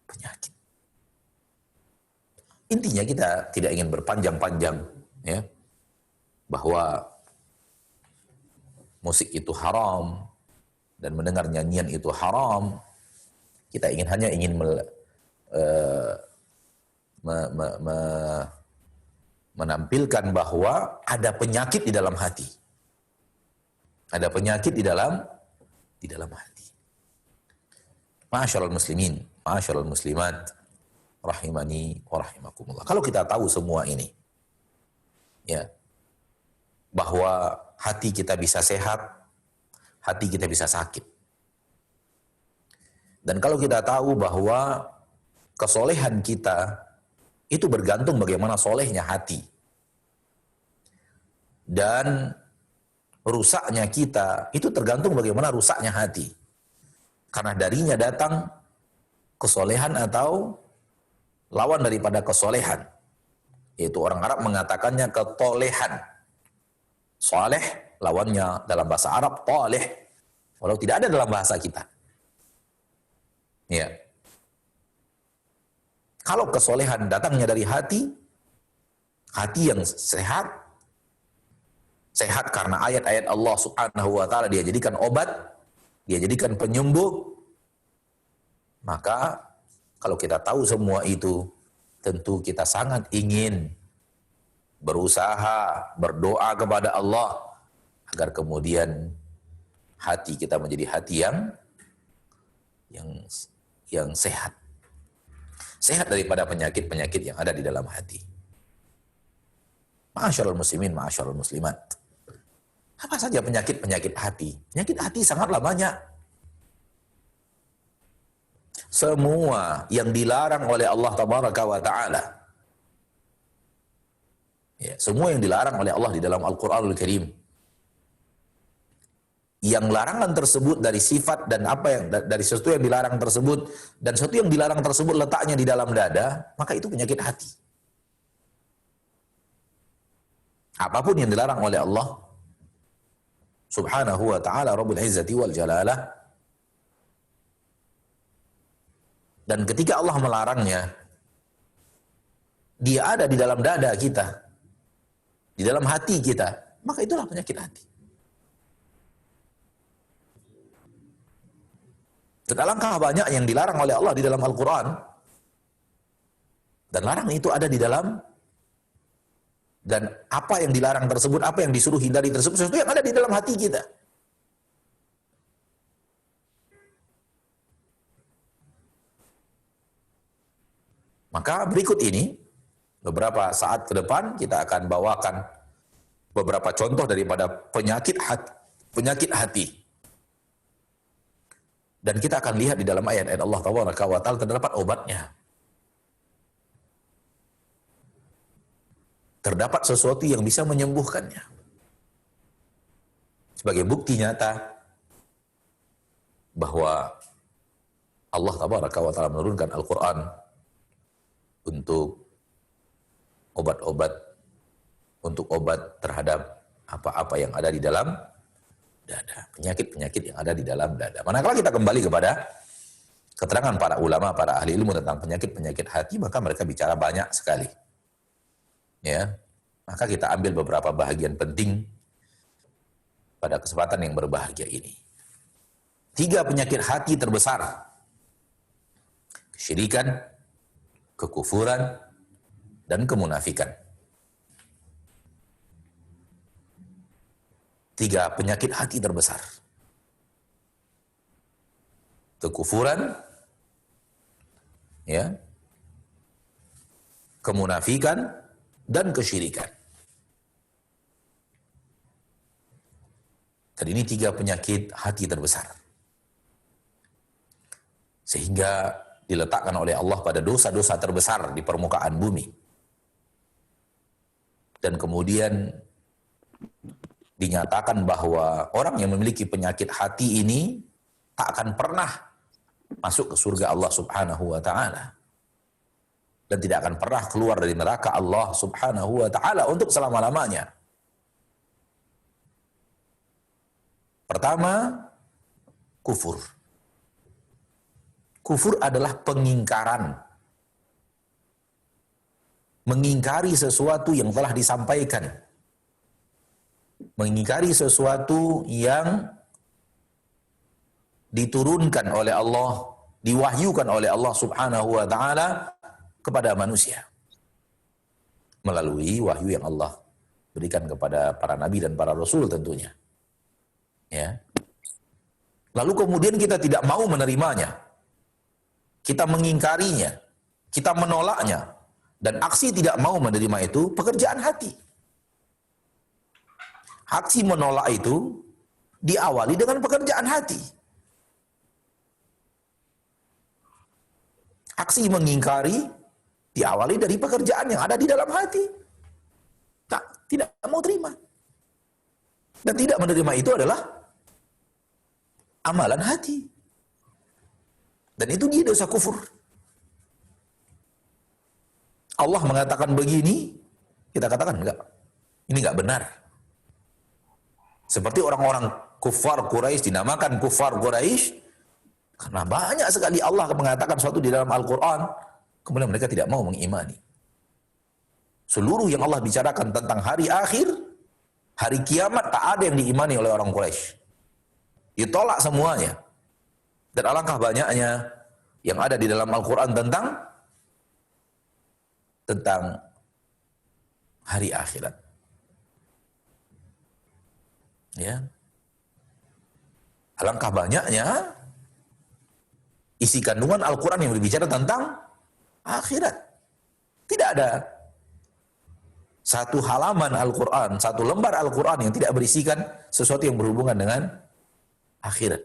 penyakit. Intinya kita tidak ingin berpanjang-panjang, ya, bahwa musik itu haram dan mendengar nyanyian itu haram. Kita hanya ingin menampilkan bahwa ada penyakit di dalam hati. Ada penyakit di dalam hati. Ma'asyiral muslimin, ma'asyiral muslimat, rahimani wa rahimakumullah. Kalau kita tahu semua ini, ya, bahwa hati kita bisa sehat, hati kita bisa sakit. Dan kalau kita tahu bahwa kesolehan kita itu bergantung bagaimana solehnya hati. Dan rusaknya kita itu tergantung bagaimana rusaknya hati. Karena darinya datang kesolehan atau lawan daripada kesolehan, yaitu orang Arab mengatakannya ketolehan. Soleh lawannya dalam bahasa Arab toleh, walau tidak ada dalam bahasa kita. Ya. Kalau kesolehan datangnya dari hati yang sehat, sehat karena ayat-ayat Allah Subhanahu wa ta'ala dia jadikan obat, dia jadikan penyembuh, maka kalau kita tahu semua itu, tentu kita sangat ingin berusaha, berdoa kepada Allah agar kemudian hati kita menjadi hati yang sehat. Sehat daripada penyakit-penyakit yang ada di dalam hati. Ma'asyiral muslimin, ma'asyiral muslimat. Apa saja penyakit-penyakit hati? Penyakit hati sangatlah banyak. Semua yang dilarang oleh Allah tabaraka wa ta'ala. Ya, semua yang dilarang oleh Allah di dalam Al-Qur'anul Karim. Yang larangan tersebut dari sifat dan apa yang dari sesuatu yang dilarang tersebut dan sesuatu yang dilarang tersebut letaknya di dalam dada, maka itu penyakit hati. Apapun yang dilarang oleh Allah Subhanahu wa ta'ala Rabbul Izzati wal Jalalah, dan ketika Allah melarangnya, dia ada di dalam dada kita, di dalam hati kita, maka itulah penyakit hati. Dan alangkah banyak yang dilarang oleh Allah di dalam Al-Quran, dan larang itu ada di dalam, dan apa yang dilarang tersebut, apa yang disuruh hindari tersebut, sesuatu yang ada di dalam hati kita. Maka berikut ini Beberapa saat ke depan kita akan bawakan beberapa contoh daripada penyakit hati. Dan kita akan lihat di dalam ayat-ayat Allah Tabaraka wa Ta'ala terdapat obatnya. Terdapat sesuatu yang bisa menyembuhkannya. Sebagai bukti nyata bahwa Allah Tabaraka wa Ta'ala menurunkan Al-Quran untuk obat terhadap apa-apa yang ada di dalam dada, penyakit-penyakit yang ada di dalam dada. Manakala kita kembali kepada keterangan para ulama, para ahli ilmu tentang penyakit-penyakit hati, maka mereka bicara banyak sekali. Ya, maka kita ambil beberapa bahagian penting pada kesempatan yang berbahagia ini. 3 penyakit hati terbesar: kesyirikan, kekufuran, dan kemunafikan. 3 penyakit hati terbesar: kekufuran, ya, kemunafikan, dan kesyirikan. Dan ini 3 penyakit hati terbesar, sehingga diletakkan oleh Allah pada dosa-dosa terbesar di permukaan bumi. Dan kemudian dinyatakan bahwa orang yang memiliki penyakit hati ini tak akan pernah masuk ke surga Allah Subhanahu wa Ta'ala, dan tidak akan pernah keluar dari neraka Allah Subhanahu wa Ta'ala untuk selama-lamanya. Pertama, kufur. Kufur adalah pengingkaran. Mengingkari sesuatu yang telah disampaikan. Mengingkari sesuatu yang diturunkan oleh Allah, diwahyukan oleh Allah Subhanahu wa Ta'ala kepada manusia. Melalui wahyu yang Allah berikan kepada para nabi dan para rasul tentunya. Ya. Lalu kemudian kita tidak mau menerimanya. Kita mengingkarinya, kita menolaknya, dan aksi tidak mau menerima itu pekerjaan hati. Aksi menolak itu diawali dengan pekerjaan hati. Aksi mengingkari diawali dari pekerjaan yang ada di dalam hati. Tidak mau terima. Dan tidak menerima itu adalah amalan hati. Dan itu dia dosa kufur. Allah mengatakan begini, kita katakan enggak. Ini enggak benar. Seperti orang-orang kufar Quraisy, dinamakan kufar Quraisy karena banyak sekali Allah mengatakan sesuatu di dalam Al-Quran, kemudian mereka tidak mau mengimani. Seluruh yang Allah bicarakan tentang hari akhir, hari kiamat, tak ada yang diimani oleh orang Quraisy. Ditolak semuanya. Dan alangkah banyaknya yang ada di dalam Al-Quran tentang hari akhirat. Ya. Alangkah banyaknya isi kandungan Al-Quran yang berbicara tentang akhirat. Tidak ada satu halaman Al-Quran, satu lembar Al-Quran yang tidak berisikan sesuatu yang berhubungan dengan akhirat.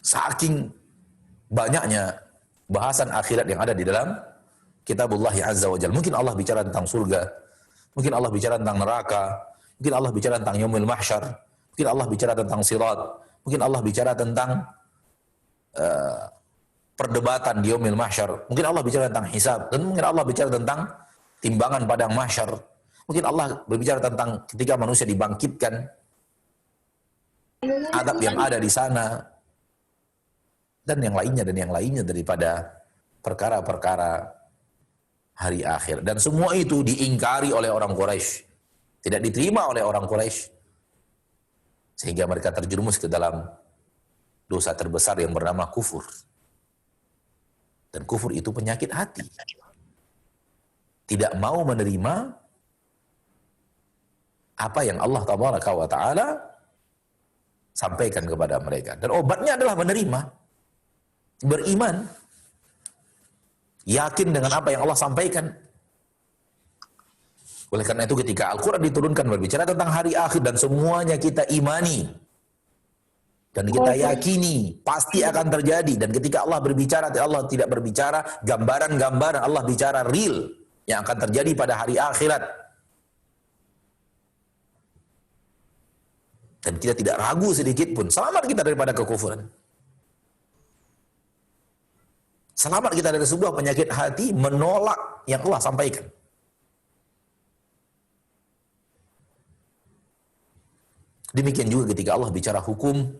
Saking banyaknya bahasan akhirat yang ada di dalam kitabullah Azza wa Jalla. Mungkin Allah bicara tentang surga, mungkin Allah bicara tentang neraka, mungkin Allah bicara tentang yaumil mahsyar, mungkin Allah bicara tentang sirat, mungkin Allah bicara tentang perdebatan di yaumil mahsyar, mungkin Allah bicara tentang hisab, dan mungkin Allah bicara tentang timbangan padang mahsyar, mungkin Allah berbicara tentang ketika manusia dibangkitkan, adab yang ada di sana, dan yang lainnya daripada perkara-perkara hari akhir. Dan semua itu diingkari oleh orang Quraisy, tidak diterima oleh orang Quraisy, sehingga mereka terjerumus ke dalam dosa terbesar yang bernama kufur. Dan kufur itu penyakit hati. Tidak mau menerima apa yang Allah Tabaraka wa Ta'ala sampaikan kepada mereka. Dan obatnya adalah menerima, beriman. yakin dengan apa yang Allah sampaikan. Oleh karena itu ketika Al-Quran diturunkan berbicara tentang hari akhir dan semuanya kita imani dan kita yakini pasti akan terjadi, dan ketika Allah berbicara, Allah tidak berbicara gambaran-gambaran, Allah bicara real yang akan terjadi pada hari akhirat. Dan kita tidak ragu sedikit pun, selamat kita daripada kekufuran. Selamat kita dari sebuah penyakit hati menolak yang Allah sampaikan. Demikian juga ketika Allah bicara hukum,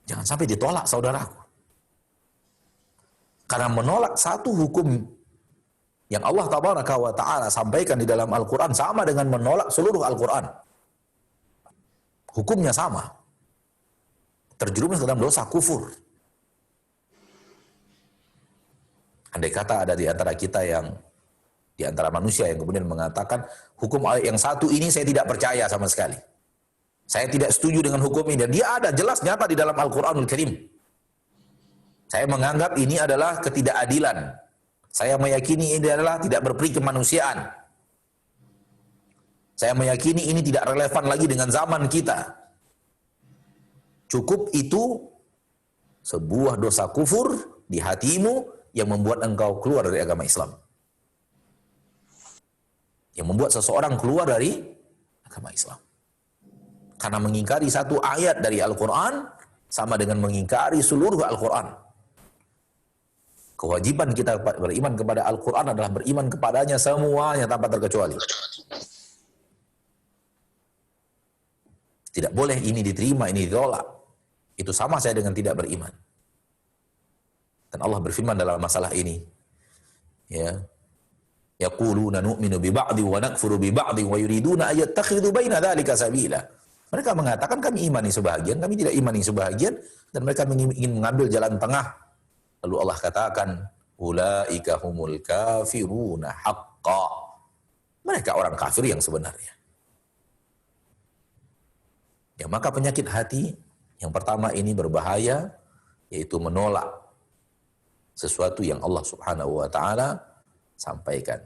jangan sampai ditolak saudaraku. Karena menolak satu hukum yang Allah Tabaraka wa Ta'ala sampaikan di dalam Al-Quran sama dengan menolak seluruh Al-Quran. Hukumnya sama. Terjerumus dalam dosa kufur. Andai kata ada di antara kita yang, di antara manusia yang kemudian mengatakan, hukum yang satu ini saya tidak percaya sama sekali. Saya tidak setuju dengan hukum ini. Dan dia ada jelas nyata di dalam Al-Quranul Karim. Saya menganggap ini adalah ketidakadilan. Saya meyakini ini adalah tidak berperi kemanusiaan. Saya meyakini ini tidak relevan lagi dengan zaman kita. Cukup itu sebuah dosa kufur di hatimu yang membuat engkau keluar dari agama Islam. Yang membuat seseorang keluar dari agama Islam. Karena mengingkari satu ayat dari Al-Quran sama dengan mengingkari seluruh Al-Quran. Kewajiban kita beriman kepada Al-Quran adalah beriman kepadanya semuanya tanpa terkecuali. Tidak boleh ini diterima, ini ditolak. Itu sama saya dengan tidak beriman. Dan Allah berfirman dalam masalah ini. Ya. Yaquluna nu'minu bi ba'di wa nakfuru bi ba'di wa yuriduna ayattakhidhu baina dzalika sabila. Mereka mengatakan kami imani sebahagian, kami tidak imani sebahagian, dan mereka ingin mengambil jalan tengah. Lalu Allah katakan, ulaika humul kafiruna haqqa. Mereka orang kafir yang sebenarnya. Ya, maka penyakit hati yang pertama ini berbahaya, yaitu menolak sesuatu yang Allah Subhanahu wa Ta'ala sampaikan.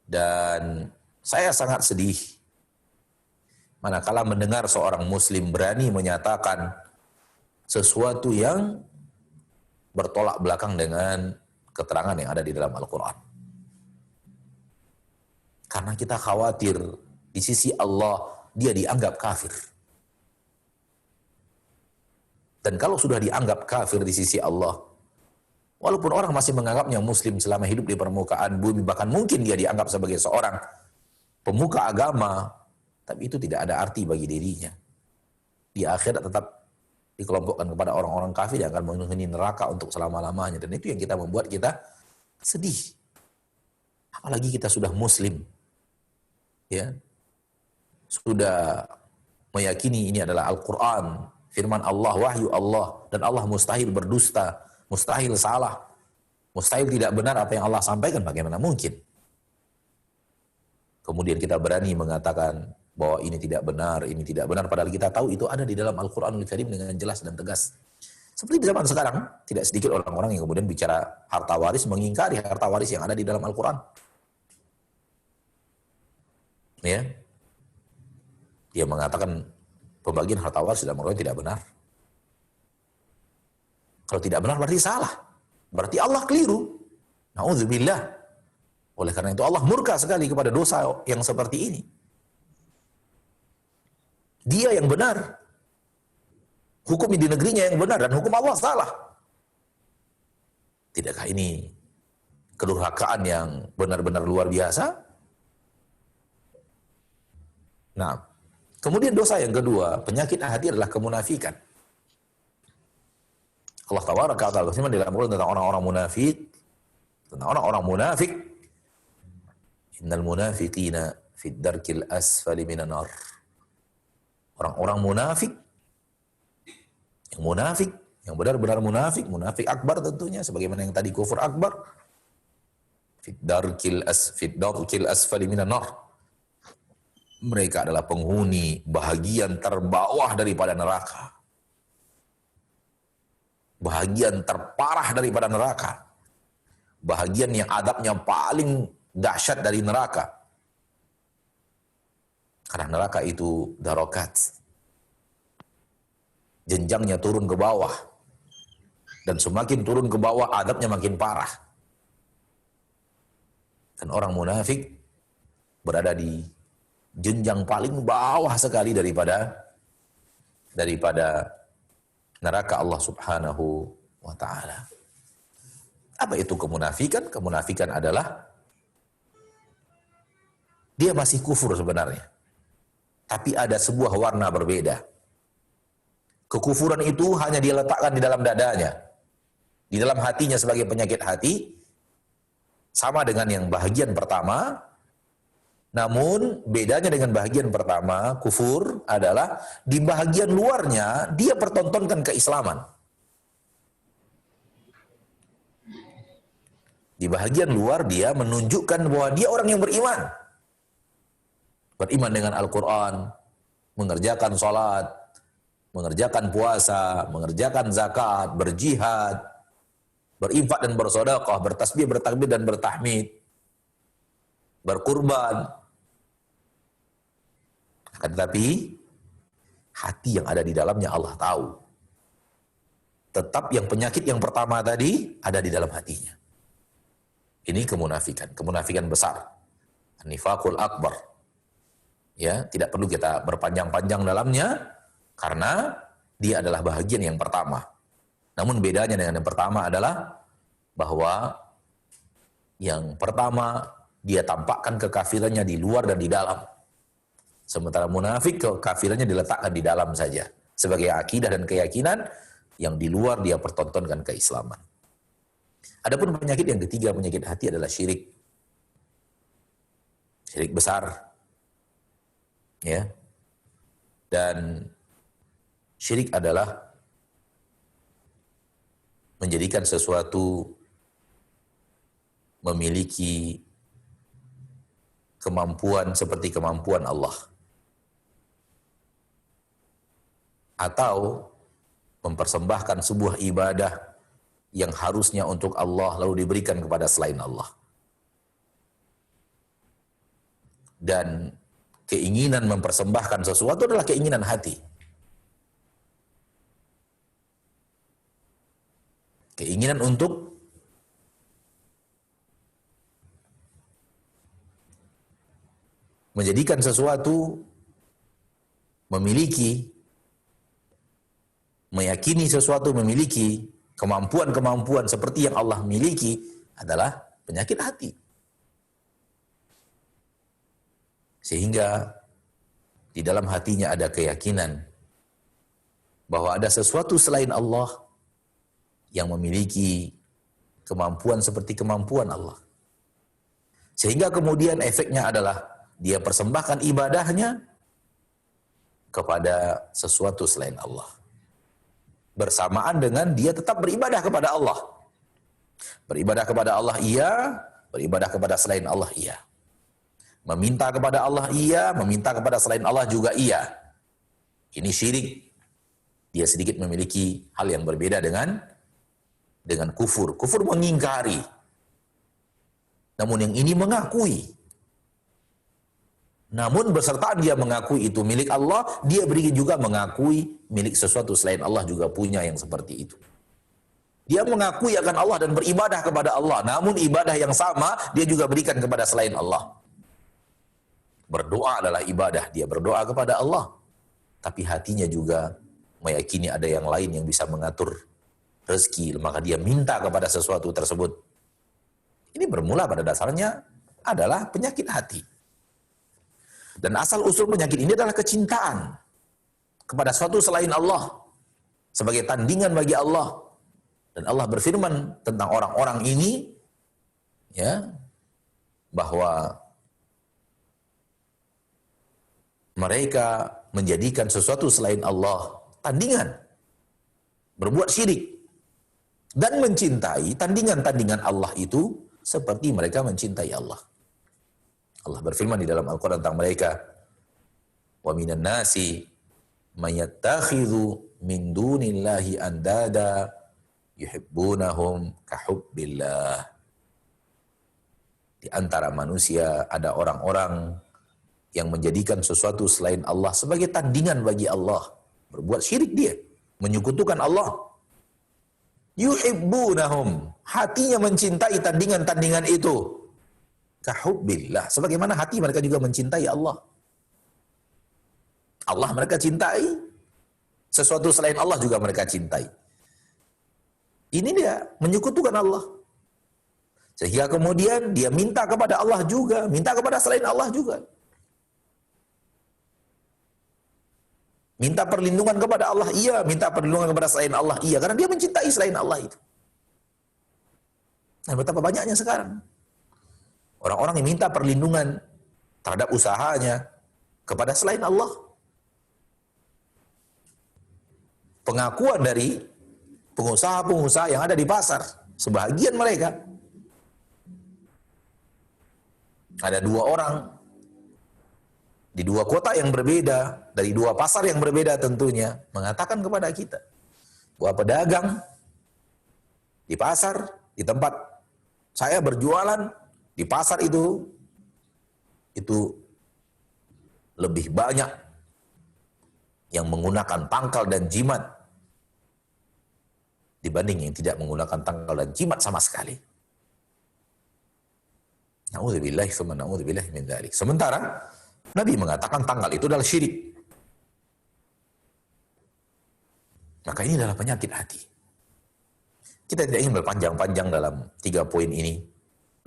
Dan saya sangat sedih manakala mendengar seorang muslim berani menyatakan sesuatu yang bertolak belakang dengan keterangan yang ada di dalam Al-Quran. Karena kita khawatir di sisi Allah dia dianggap kafir. Dan kalau sudah dianggap kafir di sisi Allah, walaupun orang masih menganggapnya muslim selama hidup di permukaan bumi, bahkan mungkin dia dianggap sebagai seorang pemuka agama, tapi itu tidak ada arti bagi dirinya. Di akhirat tetap dikelompokkan kepada orang-orang kafir yang akan menghuni neraka untuk selama-lamanya. Dan itu yang kita membuat kita sedih. Apalagi kita sudah muslim. Ya. Sudah meyakini ini adalah Al-Quran, firman Allah, wahyu Allah, dan Allah mustahil berdusta, mustahil salah, mustahil tidak benar apa yang Allah sampaikan, bagaimana mungkin? Kemudian kita berani mengatakan bahwa ini tidak benar, padahal kita tahu itu ada di dalam Al-Quranul Karim dengan jelas dan tegas. Seperti di zaman sekarang, tidak sedikit orang-orang yang kemudian bicara harta waris, mengingkari harta waris yang ada di dalam Al-Quran. Ya. Dia mengatakan pembagian harta waris dalam Al-Quran tidak benar. Kalau tidak benar berarti salah. Berarti Allah keliru. Na'udzubillah. Oleh karena itu Allah murka sekali kepada dosa yang seperti ini. Dia yang benar. Hukum di negerinya yang benar dan hukum Allah salah. Tidakkah ini kedurhakaan yang benar-benar luar biasa? Nah, kemudian dosa yang kedua, penyakit hati adalah kemunafikan. Allah Tabaraka wa Ta'ala berfirman dalam Al-Quran tentang orang-orang munafik, tentang orang-orang munafik. Innal munafiqina fid darkil asfali minan nar. Orang-orang munafik, yang benar-benar munafik, munafik akbar tentunya, sebagaimana yang tadi kufur akbar. Fid darkil asfali minan nar. Mereka adalah penghuni bahagian terbawah daripada neraka. bahagian terparah daripada neraka, bahagian yang adabnya paling dahsyat dari neraka. Karena neraka itu darokat, jenjangnya turun ke bawah, dan semakin turun ke bawah adabnya makin parah. Dan orang munafik berada di jenjang paling bawah sekali daripada neraka Allah Subhanahu wa ta'ala. Apa itu kemunafikan? Kemunafikan adalah dia masih kufur sebenarnya, tapi ada sebuah warna berbeda. Kekufuran itu hanya dia letakkan di dalam dadanya, di dalam hatinya sebagai penyakit hati, sama dengan yang bahagian pertama. Namun bedanya dengan bahagian pertama, kufur, adalah di bahagian luarnya dia pertontonkan keislaman. Di bahagian luar dia menunjukkan bahwa dia orang yang beriman. Beriman dengan Al-Quran, mengerjakan sholat, mengerjakan puasa, mengerjakan zakat, berjihad, berinfak dan bersedekah, bertasbih, bertakbir dan bertahmid, berkurban. Akan tetapi hati yang ada di dalamnya Allah tahu. Tetap yang penyakit yang pertama tadi ada di dalam hatinya. Ini kemunafikan, kemunafikan besar, nifaqul akbar. Ya, tidak perlu kita berpanjang-panjang dalamnya karena dia adalah bahagian yang pertama. Namun bedanya dengan yang pertama adalah bahwa yang pertama dia tampakkan kekafirannya di luar dan di dalam. Sementara munafik kekafirannya diletakkan di dalam saja sebagai akidah dan keyakinan, yang di luar dia pertontonkan keislaman. Adapun penyakit yang ketiga, penyakit hati, adalah syirik. Syirik besar. Ya. Dan syirik adalah menjadikan sesuatu memiliki kemampuan seperti kemampuan Allah, atau mempersembahkan sebuah ibadah yang harusnya untuk Allah lalu diberikan kepada selain Allah. Dan keinginan mempersembahkan sesuatu adalah keinginan hati. Keinginan untuk menjadikan sesuatu memiliki, meyakini sesuatu memiliki kemampuan-kemampuan seperti yang Allah miliki adalah penyakit hati. Sehingga di dalam hatinya ada keyakinan bahwa ada sesuatu selain Allah yang memiliki kemampuan seperti kemampuan Allah. Sehingga kemudian efeknya adalah dia persembahkan ibadahnya kepada sesuatu selain Allah. Bersamaan dengan dia tetap beribadah kepada Allah. Beribadah kepada Allah iya, beribadah kepada selain Allah iya. Meminta kepada Allah iya, meminta kepada selain Allah juga iya. Ini syirik. Dia sedikit memiliki hal yang berbeda dengan kufur. Kufur mengingkari. Namun yang ini mengakui. Namun beserta dia mengakui itu milik Allah, dia beri juga mengakui milik sesuatu selain Allah juga punya yang seperti itu. Dia mengakui akan Allah dan beribadah kepada Allah, namun ibadah yang sama dia juga berikan kepada selain Allah. Berdoa adalah ibadah, dia berdoa kepada Allah, tapi hatinya juga meyakini ada yang lain yang bisa mengatur rezeki, maka dia minta kepada sesuatu tersebut. Ini bermula pada dasarnya adalah penyakit hati. Dan asal usul penyakit ini adalah kecintaan kepada suatu selain Allah sebagai tandingan bagi Allah. Dan Allah berfirman tentang orang-orang ini, ya, bahwa mereka menjadikan sesuatu selain Allah tandingan, berbuat syirik, dan mencintai tandingan-tandingan Allah itu seperti mereka mencintai Allah. Allah berfirman di dalam Al-Quran tentang mereka, wa minan nasi may yattakhidhu min dunillahi andada yuhibbunahum kahubbillah. Di antara manusia ada orang-orang yang menjadikan sesuatu selain Allah sebagai tandingan bagi Allah. Berbuat syirik dia, menyekutukan Allah. Yuhibbunahum, hatinya mencintai tandingan-tandingan itu. Kahubbillah, sebagaimana hati mereka juga mencintai Allah. Allah mereka cintai, sesuatu selain Allah juga mereka cintai. Ini dia, menyekutukan Allah. Sehingga kemudian dia minta kepada Allah juga, minta kepada selain Allah juga. Minta perlindungan kepada Allah, iya. Minta perlindungan kepada selain Allah, iya. Karena dia mencintai selain Allah itu. Nah, betapa banyaknya sekarang orang-orang yang minta perlindungan terhadap usahanya kepada selain Allah. Pengakuan dari pengusaha-pengusaha yang ada di pasar, sebahagian mereka, ada dua orang di dua kota yang berbeda, dari dua pasar yang berbeda tentunya, mengatakan kepada kita bahwa pedagang di pasar, di tempat saya berjualan, di pasar itu lebih banyak yang menggunakan tangkal dan jimat dibanding yang tidak menggunakan tangkal dan jimat sama sekali. Na'udzubillahi tsumma na'udzubillahi min dzalik. Sementara Nabi mengatakan tanggal itu adalah syirik. Maka ini adalah penyakit hati. Kita tidak ingin berpanjang-panjang dalam 3 poin ini.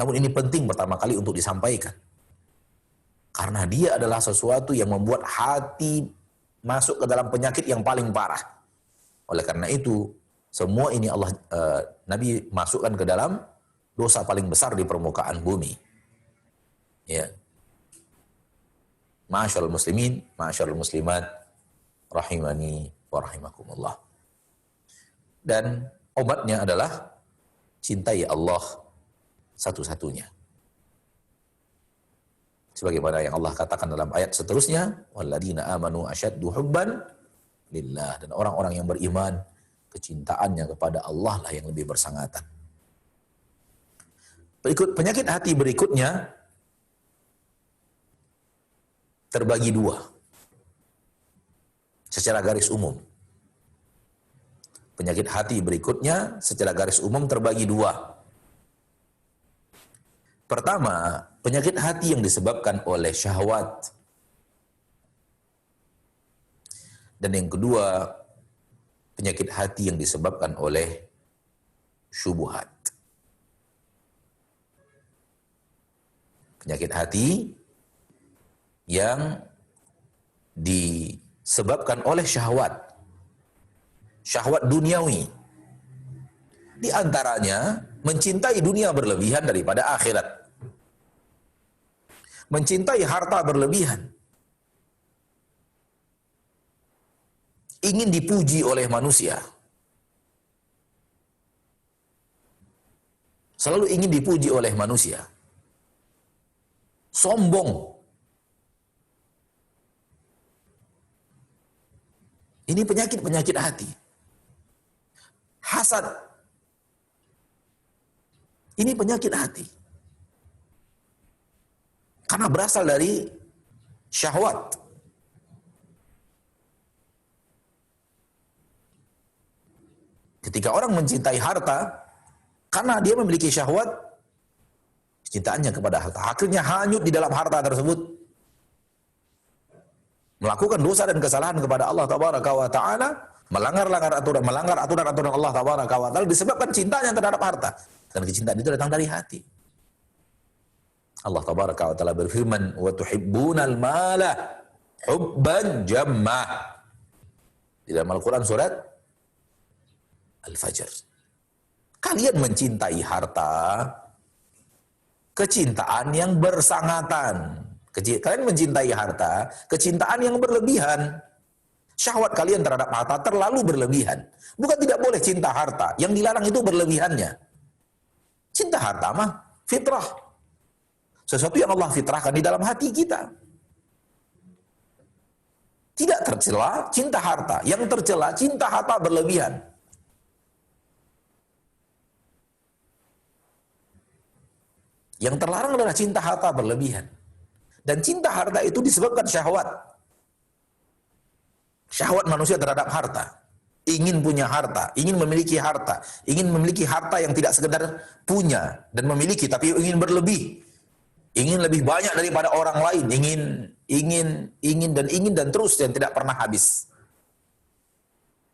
Namun ini penting pertama kali untuk disampaikan. Karena dia adalah sesuatu yang membuat hati masuk ke dalam penyakit yang paling parah. Oleh karena itu, semua ini Nabi masukkan ke dalam dosa paling besar di permukaan bumi. Ya. Ma'asyarul muslimin, ma'asyarul muslimat, rahimani wa rahimakumullah. Dan obatnya adalah cintai Allah satu-satunya. Sebagaimana yang Allah katakan dalam ayat seterusnya, walladzina amanu asyaddu hubban lillah, dan orang-orang yang beriman kecintaannya kepada Allah lah yang lebih bersangatan. Penyakit hati berikutnya terbagi 2 secara garis umum. Penyakit hati berikutnya secara garis umum terbagi 2. Pertama, penyakit hati yang disebabkan oleh syahwat. Dan yang kedua, penyakit hati yang disebabkan oleh syubhat. Penyakit hati yang disebabkan oleh syahwat. Syahwat duniawi. Di antaranya mencintai dunia berlebihan daripada akhirat. Mencintai harta berlebihan. Ingin dipuji oleh manusia. Selalu ingin dipuji oleh manusia. Sombong. Ini penyakit-penyakit hati. Hasad. Ini penyakit hati. Karena berasal dari syahwat. Ketika orang mencintai harta, karena dia memiliki syahwat, cintaannya kepada harta, akhirnya hanyut di dalam harta tersebut. Melakukan dosa dan kesalahan kepada Allah Tabaraka wa Ta'ala, melanggar aturan Allah Tabaraka wa Ta'ala disebabkan cintanya terhadap harta. Dan kecintaan itu datang dari hati. Allah Tabaraka wa Ta'ala berfirman, wa tuhibbunal mala hubban jamma. Di dalam Al-Quran surat Al-Fajr. Kalian mencintai harta kecintaan yang bersangatan. Kalian mencintai harta kecintaan yang berlebihan. Syahwat kalian terhadap harta terlalu berlebihan. Bukan tidak boleh cinta harta, yang dilarang itu berlebihannya. Cinta harta mah fitrah. Sesuatu yang Allah fitrahkan di dalam hati kita. Tidak tercela cinta harta, yang tercela cinta harta berlebihan. Yang terlarang adalah cinta harta berlebihan. Dan cinta harta itu disebabkan syahwat. Syahwat manusia terhadap harta. Ingin punya harta, ingin memiliki harta yang tidak sekedar punya dan memiliki, tapi ingin berlebih. Ingin lebih banyak daripada orang lain, ingin dan terus dan tidak pernah habis.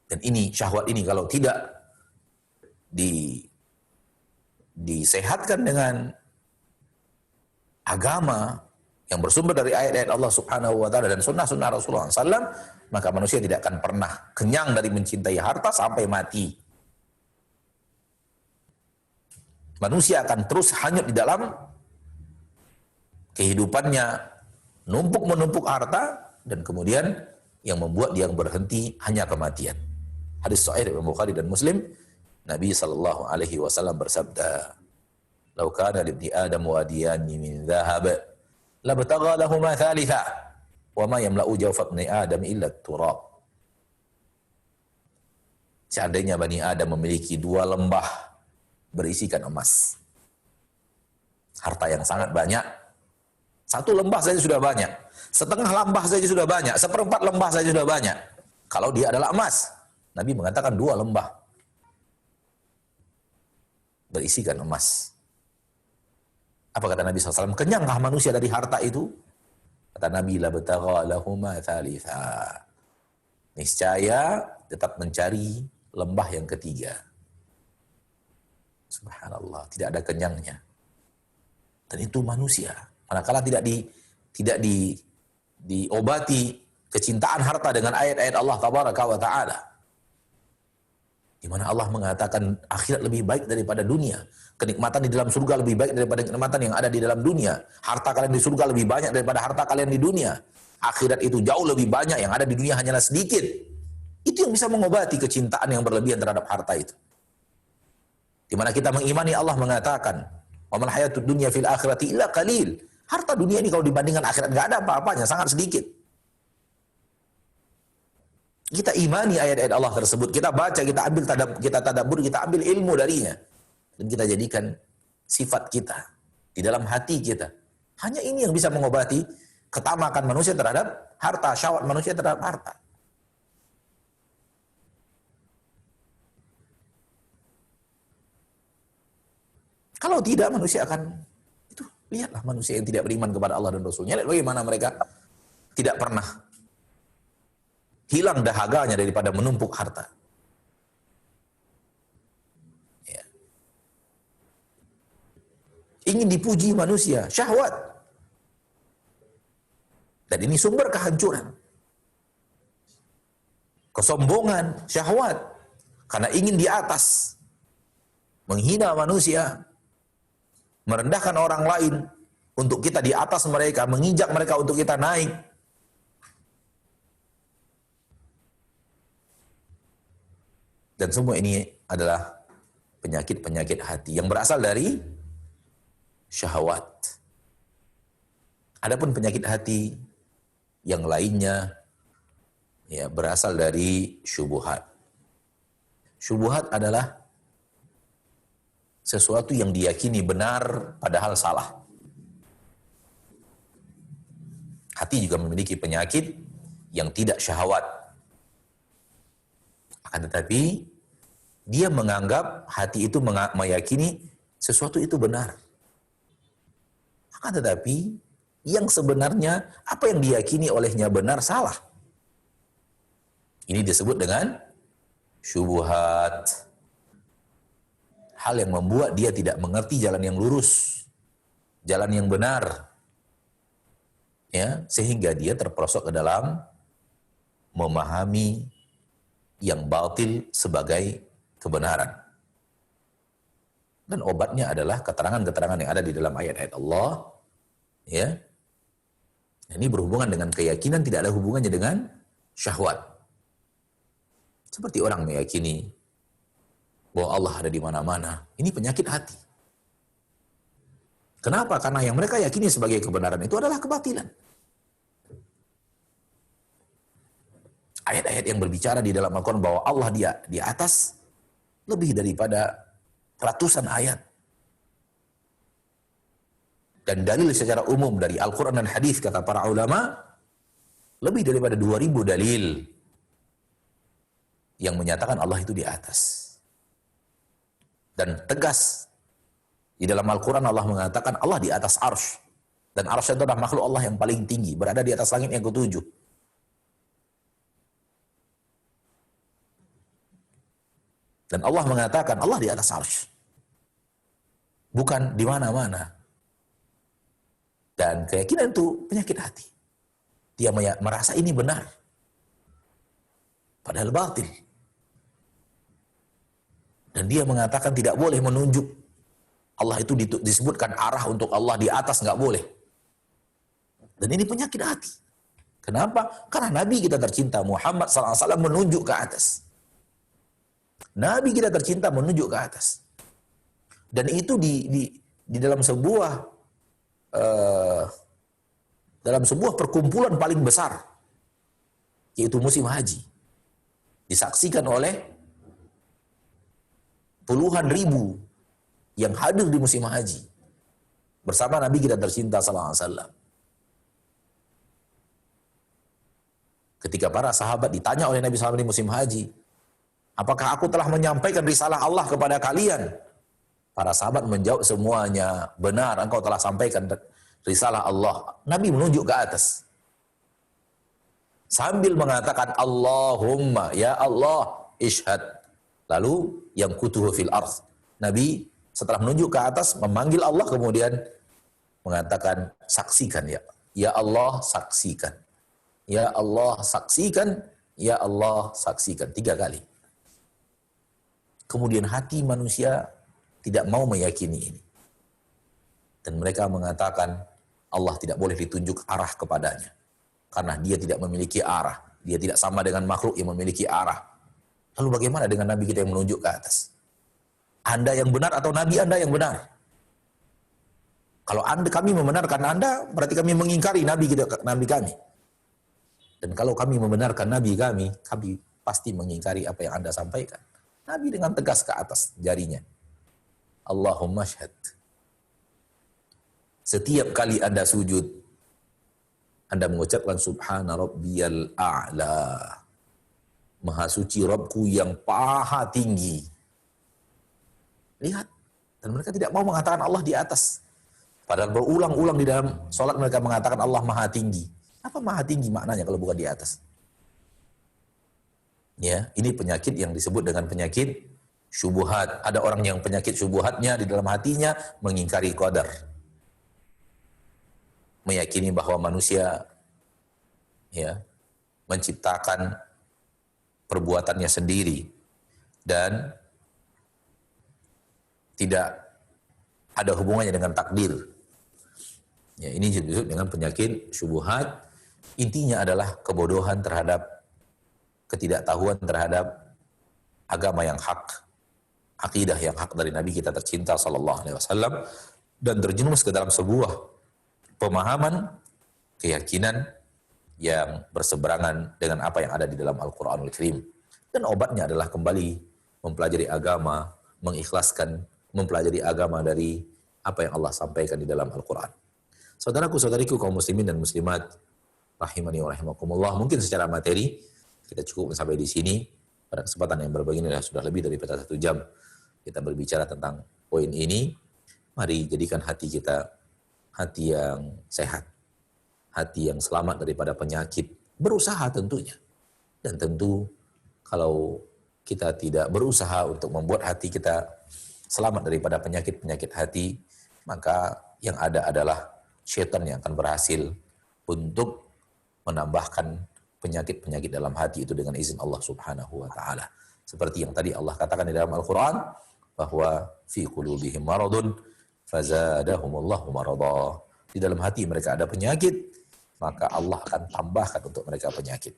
Dan ini syahwat ini kalau tidak disehatkan dengan agama yang bersumber dari ayat-ayat Allah Subhanahu wa taala dan sunnah-sunnah Rasulullah SAW, maka manusia tidak akan pernah kenyang dari mencintai harta sampai mati. Manusia akan terus hanyut di dalam kehidupannya, numpuk-menumpuk harta, dan kemudian yang membuat dia berhenti hanya kematian. Hadis sahih Imam Bukhari dan Muslim, Nabi sallallahu alaihi wasallam bersabda, "Lau kana li ibni Adam wadiyani min dhahab, labtagha lahuma thalitha, wa ma yamla'u jawfa ibni Adam illa turab." Seandainya Bani Adam memiliki 2 lembah berisikan emas, harta yang sangat banyak, 1 lembah saja sudah banyak, setengah lembah saja sudah banyak, 1/4 lembah saja sudah banyak. Kalau dia adalah emas, Nabi mengatakan 2 lembah berisikan emas. Apa kata Nabi SAW? Kenyangkah manusia dari harta itu? Kata Nabi, labtagha lahuma thalitha. Niscaya tetap mencari lembah yang ketiga. Subhanallah, tidak ada kenyangnya. Dan itu manusia. Manakala tidak diobati kecintaan harta dengan ayat-ayat Allah Tabaraka wa Ta'ala, di mana Allah mengatakan akhirat lebih baik daripada dunia. Kenikmatan di dalam surga lebih baik daripada kenikmatan yang ada di dalam dunia. Harta kalian di surga lebih banyak daripada harta kalian di dunia. Akhirat itu jauh lebih banyak, yang ada di dunia hanyalah sedikit. Itu yang bisa mengobati kecintaan yang berlebihan terhadap harta itu. Di mana kita mengimani Allah mengatakan, "Wa mal hayatud dunya fil akhirati illa qalil." Harta dunia ini kalau dibandingkan akhirat nggak ada apa-apanya, sangat sedikit. Kita imani ayat-ayat Allah tersebut, kita baca, kita ambil kita tadabbur, kita ambil ilmu darinya, dan kita jadikan sifat kita di dalam hati kita. Hanya ini yang bisa mengobati ketamakan manusia terhadap harta, syahwat manusia terhadap harta. Kalau tidak, manusia akan itu, lihatlah manusia yang tidak beriman kepada Allah dan Rasulnya, lihat bagaimana mereka tidak pernah hilang dahaganya daripada menumpuk harta. Ya. Ingin dipuji manusia, syahwat. Dan ini sumber kehancuran. Kesombongan, syahwat. Karena ingin di atas. Menghina manusia. Merendahkan orang lain. Untuk kita di atas mereka. Menginjak mereka untuk kita naik. Dan semua ini adalah penyakit-penyakit hati yang berasal dari syahwat. Adapun penyakit hati yang lainnya ya berasal dari syubhat. Syubhat adalah sesuatu yang diyakini benar padahal salah. Hati juga memiliki penyakit yang tidak syahwat. Akan tetapi dia menganggap hati itu meyakini sesuatu itu benar. Akan tetapi yang sebenarnya apa yang diyakini olehnya benar salah. Ini disebut dengan syubhat. Hal yang membuat dia tidak mengerti jalan yang lurus, jalan yang benar. Ya, sehingga dia terperosok ke dalam memahami yang batil sebagai kebenaran. Dan obatnya adalah keterangan-keterangan yang ada di dalam ayat-ayat Allah. Ya. Ini berhubungan dengan keyakinan, tidak ada hubungannya dengan syahwat. Seperti orang meyakini bahwa Allah ada di mana-mana. Ini penyakit hati. Kenapa? Karena yang mereka yakini sebagai kebenaran itu adalah kebatilan. Ayat-ayat yang berbicara di dalam Al-Quran bahwa Allah dia di atas lebih daripada ratusan ayat. Dan dalil secara umum dari Al-Quran dan hadis kata para ulama, lebih daripada 2000 dalil yang menyatakan Allah itu di atas. Dan tegas di dalam Al-Quran Allah mengatakan Allah di atas arsy. Dan arsy itu adalah makhluk Allah yang paling tinggi, berada di atas langit yang ketujuh. Dan Allah mengatakan Allah di atas arsy, bukan di mana-mana. Dan keyakinan itu penyakit hati. Dia merasa ini benar, padahal batil. Dan dia mengatakan tidak boleh menunjuk Allah itu disebutkan arah untuk Allah di atas, nggak boleh. Dan ini penyakit hati. Kenapa? Karena Nabi kita tercinta Muhammad SAW menunjuk ke atas. Nabi kita tercinta menunjuk ke atas. Dan itu di dalam sebuah perkumpulan paling besar, yaitu musim haji, disaksikan oleh puluhan ribu yang hadir di musim haji bersama Nabi kita tercinta sallallahu alaihi wasallam. Ketika para sahabat ditanya oleh Nabi SAW di musim haji, apakah aku telah menyampaikan risalah Allah kepada kalian? Para sahabat menjawab semuanya, benar, engkau telah sampaikan risalah Allah. Nabi menunjuk ke atas sambil mengatakan Allahumma, ya Allah, ishhad. Lalu yang kutuhu fil ardh. Nabi setelah menunjuk ke atas memanggil Allah, kemudian mengatakan saksikan ya. Ya Allah saksikan. Ya Allah saksikan. Ya Allah saksikan 3 kali. Kemudian hati manusia tidak mau meyakini ini. Dan mereka mengatakan Allah tidak boleh ditunjuk arah kepadanya. Karena dia tidak memiliki arah. Dia tidak sama dengan makhluk yang memiliki arah. Lalu bagaimana dengan Nabi kita yang menunjuk ke atas? Anda yang benar atau Nabi Anda yang benar? Kalau kami membenarkan Anda, berarti kami mengingkari Nabi kami. Dan kalau kami membenarkan Nabi kami pasti mengingkari apa yang Anda sampaikan. Nabi dengan tegas ke atas jarinya. Allahumma syahad. Setiap kali Anda sujud, Anda mengucapkan subhana rabbiyal a'la. Maha suci Rabbku yang paha tinggi. Lihat. Dan mereka tidak mau mengatakan Allah di atas. Padahal berulang-ulang di dalam sholat mereka mengatakan Allah maha tinggi. Apa maha tinggi maknanya kalau bukan di atas? Ya, ini penyakit yang disebut dengan penyakit syubhat. Ada orang yang penyakit syubhatnya di dalam hatinya mengingkari qadar. Meyakini bahwa manusia menciptakan perbuatannya sendiri dan tidak ada hubungannya dengan takdir. Ya, ini disebut dengan penyakit syubhat. Intinya adalah kebodohan terhadap, ketidaktahuan terhadap agama yang hak, akidah yang hak dari Nabi kita tercinta sallallahu alaihi wasallam, dan terjerumus ke dalam sebuah pemahaman, keyakinan yang berseberangan dengan apa yang ada di dalam Al-Qur'anul Karim. Dan obatnya adalah kembali mempelajari agama, mengikhlaskan mempelajari agama dari apa yang Allah sampaikan di dalam Al-Qur'an. Saudaraku, saudariku kaum muslimin dan muslimat rahimani wa rahimakumullah, mungkin secara materi kita cukup sampai di sini. Pada kesempatan yang berbagi ini sudah lebih daripada 1 jam kita berbicara tentang poin ini. Mari jadikan hati kita hati yang sehat, hati yang selamat daripada penyakit. Berusaha tentunya. Dan tentu kalau kita tidak berusaha untuk membuat hati kita selamat daripada penyakit-penyakit hati, maka yang ada adalah syaitan yang akan berhasil untuk menambahkan penyakit-penyakit dalam hati itu dengan izin Allah Subhanahu wa taala. Seperti yang tadi Allah katakan di dalam Al-Qur'an bahwa fi qulubihim maradun fazadahumullahu marada. Di dalam hati mereka ada penyakit, maka Allah akan tambahkan untuk mereka penyakit.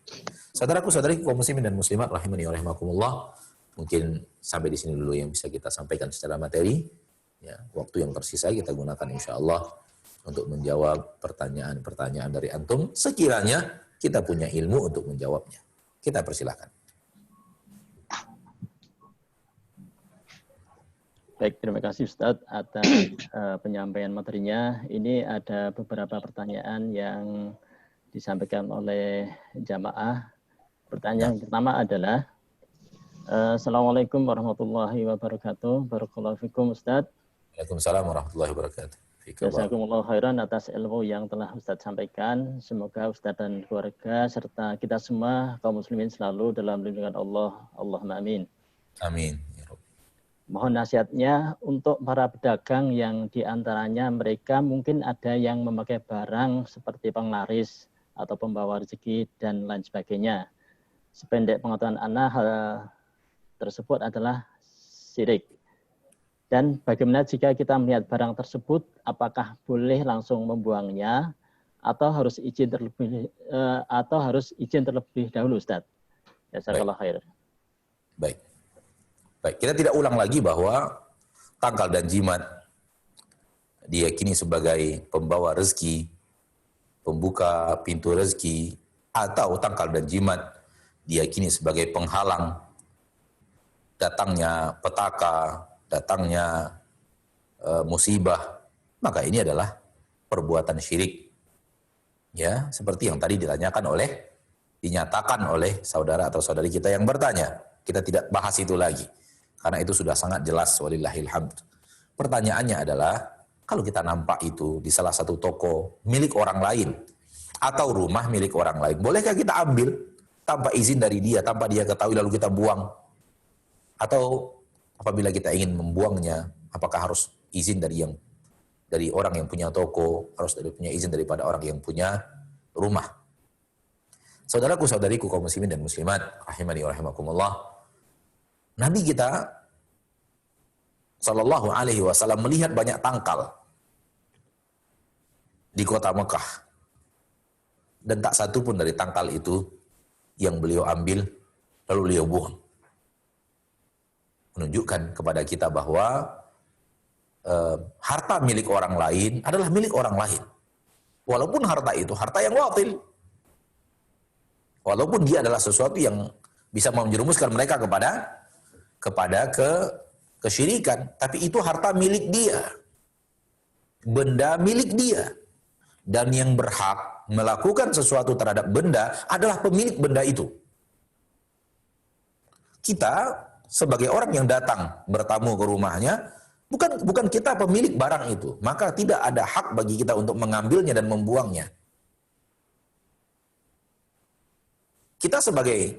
Saudaraku, saudariku kaum muslimin dan muslimat rahimani wa rahimakumullah, mungkin sampai di sini dulu yang bisa kita sampaikan secara materi. Ya, waktu yang tersisa kita gunakan insyaallah untuk menjawab pertanyaan-pertanyaan dari antum sekiranya kita punya ilmu untuk menjawabnya. Kita persilakan. Baik, terima kasih Ustadz atas penyampaian materinya. Ini ada beberapa pertanyaan yang disampaikan oleh jamaah. Pertanyaan yang pertama adalah, Assalamualaikum warahmatullahi wabarakatuh. Barakallahu fikum Ustadz. Waalaikumsalam warahmatullahi wabarakatuh. Jazakumullah khairan atas ilmu yang telah Ustadz sampaikan. Semoga Ustadz dan keluarga serta kita semua kaum muslimin selalu dalam lindungan Allah. Allahumma amin. Amin. Mohon nasihatnya untuk para pedagang yang diantaranya mereka mungkin ada yang memakai barang seperti penglaris atau pembawa rezeki dan lain sebagainya. Sependek pengetahuan Ana, hal tersebut adalah syirik. Dan bagaimana jika kita melihat barang tersebut, apakah boleh langsung membuangnya atau harus izin terlebih dahulu, Ustaz? Jazakallah khair. Baik. Baik, kita tidak ulang lagi bahwa tangkal dan jimat diyakini sebagai pembawa rezeki, pembuka pintu rezeki, atau tangkal dan jimat diyakini sebagai penghalang datangnya petaka, datangnya musibah, maka ini adalah perbuatan syirik. Ya, seperti yang tadi dinyatakan oleh saudara atau saudari kita yang bertanya. Kita tidak bahas itu lagi, karena itu sudah sangat jelas, walillahil hamd. Pertanyaannya adalah, kalau kita nampak itu di salah satu toko milik orang lain, atau rumah milik orang lain, bolehkah kita ambil tanpa izin dari dia, tanpa dia ketahui lalu kita buang? Atau apabila kita ingin membuangnya, apakah harus izin dari orang yang punya toko, harus punya izin daripada orang yang punya rumah? Saudaraku, saudariku kaum muslimin dan muslimat, rahimani wa rahimakumullah, Nabi kita Sallallahu Alaihi Wasallam melihat banyak tangkal di kota Mekah, dan tak satu pun dari tangkal itu yang beliau ambil lalu beliau buang. Menunjukkan kepada kita bahwa harta milik orang lain adalah milik orang lain. Walaupun harta itu harta yang batil. Walaupun dia adalah sesuatu yang bisa menjerumuskan mereka kepada kesyirikan, tapi itu harta milik dia. Benda milik dia. Dan yang berhak melakukan sesuatu terhadap benda adalah pemilik benda itu. Kita sebagai orang yang datang bertamu ke rumahnya, bukan kita pemilik barang itu, maka tidak ada hak bagi kita untuk mengambilnya dan membuangnya. Kita sebagai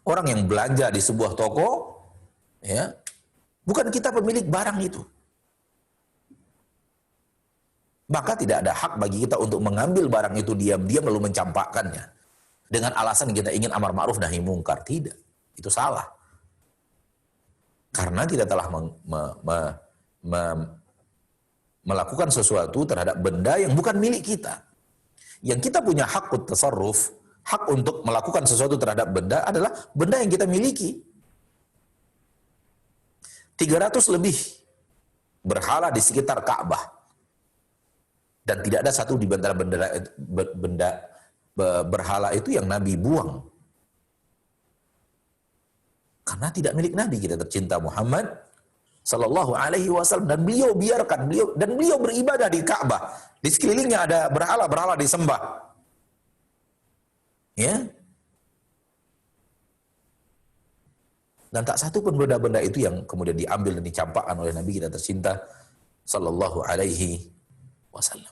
orang yang belanja di sebuah toko, ya, bukan kita pemilik barang itu, maka tidak ada hak bagi kita untuk mengambil barang itu diam-diam lalu mencampakkannya dengan alasan kita ingin amar ma'ruf nahi mungkar. Tidak, itu salah. Karena kita telah melakukan sesuatu terhadap benda yang bukan milik kita. Yang kita punya hak tasarruf, hak untuk melakukan sesuatu terhadap benda adalah benda yang kita miliki. 300 lebih berhala di sekitar Ka'bah. Dan tidak ada satu di antara benda berhala itu yang Nabi buang. Karena tidak milik Nabi kita tercinta Muhammad Sallallahu Alaihi Wasallam, dan beliau biarkan beliau beribadah di Ka'bah. Di sekelilingnya ada berhala disembah. Ya. Dan tak satu pun benda-benda itu yang kemudian diambil dan dicampakkan oleh Nabi kita tercinta Sallallahu Alaihi Wasallam.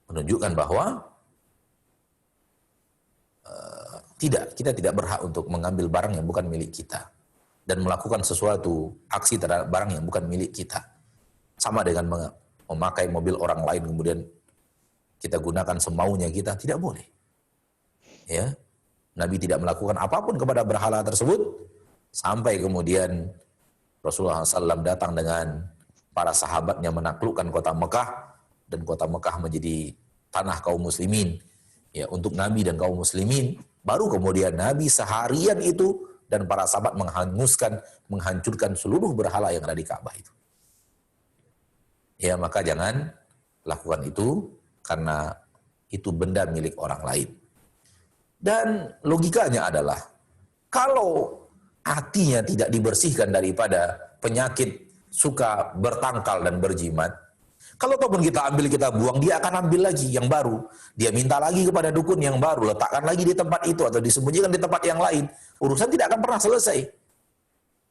Menunjukkan bahwa kita tidak berhak untuk mengambil barang yang bukan milik kita dan melakukan sesuatu aksi terhadap barang yang bukan milik kita. Sama dengan memakai mobil orang lain kemudian kita gunakan semaunya kita, tidak boleh. Ya, Nabi tidak melakukan apapun kepada berhala tersebut sampai kemudian Rasulullah SAW datang dengan para sahabatnya menaklukkan kota Mekah, dan kota Mekah menjadi tanah kaum muslimin. Ya, untuk Nabi dan kaum muslimin, baru kemudian Nabi seharian itu dan para sahabat menghancurkan seluruh berhala yang ada di Ka'bah itu. Ya, maka jangan lakukan itu karena itu benda milik orang lain. Dan logikanya adalah kalau hatinya tidak dibersihkan daripada penyakit suka bertangkal dan berjimat, kalau ataupun kita ambil, kita buang, dia akan ambil lagi yang baru. Dia minta lagi kepada dukun yang baru, letakkan lagi di tempat itu atau disembunyikan di tempat yang lain. Urusan tidak akan pernah selesai.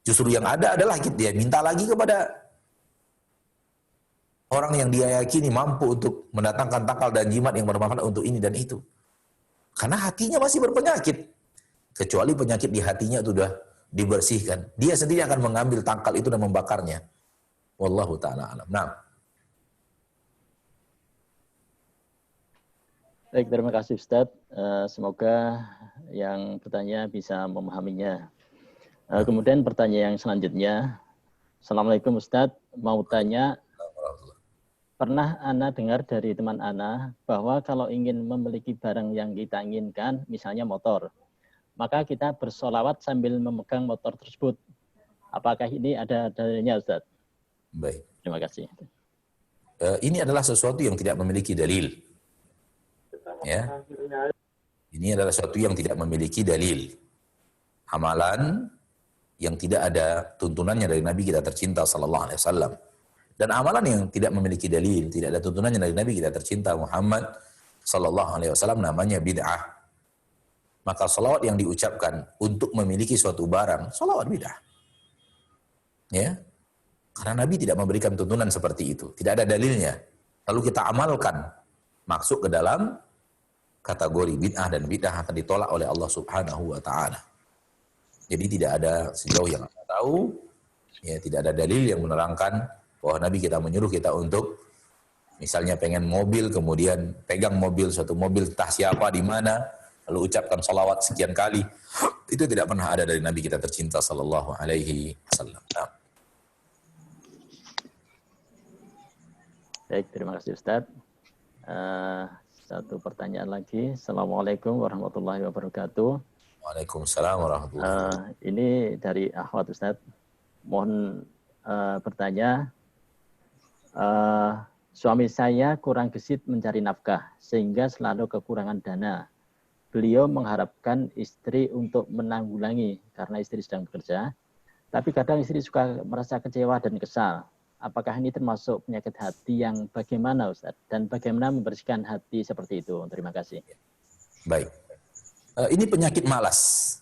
Justru yang ada adalah dia minta lagi kepada orang yang dia yakini mampu untuk mendatangkan tangkal dan jimat yang bermanfaat untuk ini dan itu. Karena hatinya masih berpenyakit. Kecuali penyakit di hatinya itu sudah dibersihkan. Dia sendiri akan mengambil tangkal itu dan membakarnya. Wallahu ta'ala alam. Nah. Baik, terima kasih Ustadz. Semoga yang bertanya bisa memahaminya. Kemudian pertanyaan yang selanjutnya. Assalamualaikum Ustadz, mau tanya, pernah Ana dengar dari teman Ana bahwa kalau ingin memiliki barang yang kita inginkan, misalnya motor, maka kita bersolawat sambil memegang motor tersebut. Apakah ini ada dalilnya Ustadz? Baik. Terima kasih. Ini adalah sesuatu yang tidak memiliki dalil. Ya, ini adalah sesuatu yang tidak memiliki dalil. Amalan yang tidak ada tuntunannya dari Nabi kita tercinta sallallahu alaihi wasallam. Dan amalan yang tidak memiliki dalil, tidak ada tuntunannya dari Nabi kita tercinta Muhammad sallallahu alaihi wasallam namanya bid'ah. Maka salawat yang diucapkan untuk memiliki suatu barang, salawat bid'ah. Ya. Karena Nabi tidak memberikan tuntunan seperti itu, tidak ada dalilnya. Lalu kita amalkan, masuk ke dalam kategori bid'ah, dan bid'ah akan ditolak oleh Allah Subhanahu wa taala. Jadi tidak ada, sejauh yang kita tahu, ya tidak ada dalil yang menerangkan bahwa Nabi kita menyuruh kita untuk misalnya pengen mobil, kemudian pegang mobil, suatu mobil entah siapa di mana, lalu ucapkan salawat sekian kali. Itu tidak pernah ada dari Nabi kita tercinta sallallahu alaihi wasallam. Nah. Baik, terima kasih Ustadz. Satu pertanyaan lagi. Assalamualaikum warahmatullahi wabarakatuh. Waalaikumsalam warahmatullahi wabarakatuh. Ini dari Akhwat Ustadz. Mohon bertanya, suami saya kurang gesit mencari nafkah sehingga selalu kekurangan dana. Beliau mengharapkan istri untuk menanggulangi karena istri sedang bekerja. Tapi kadang istri suka merasa kecewa dan kesal. Apakah ini termasuk penyakit hati yang bagaimana Ustaz? Dan bagaimana membersihkan hati seperti itu? Terima kasih. Baik. Ini penyakit malas.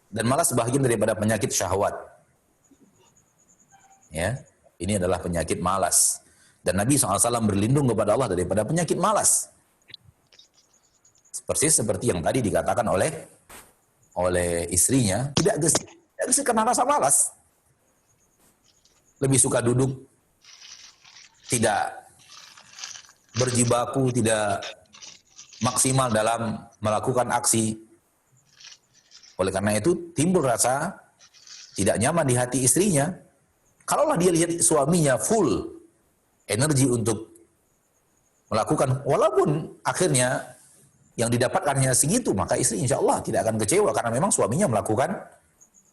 Dan malas bagian daripada penyakit syahwat. Ya, ini adalah penyakit malas. Dan Nabi SAW berlindung kepada Allah daripada penyakit malas. Persis seperti yang tadi dikatakan oleh istrinya, tidak gesit karena rasa malas. Lebih suka duduk, tidak berjibaku, tidak maksimal dalam melakukan aksi. Oleh karena itu timbul rasa tidak nyaman di hati istrinya. Kalaulah dia lihat suaminya full energi untuk melakukan, walaupun akhirnya yang didapatkannya segitu, maka istri insya Allah tidak akan kecewa karena memang suaminya melakukan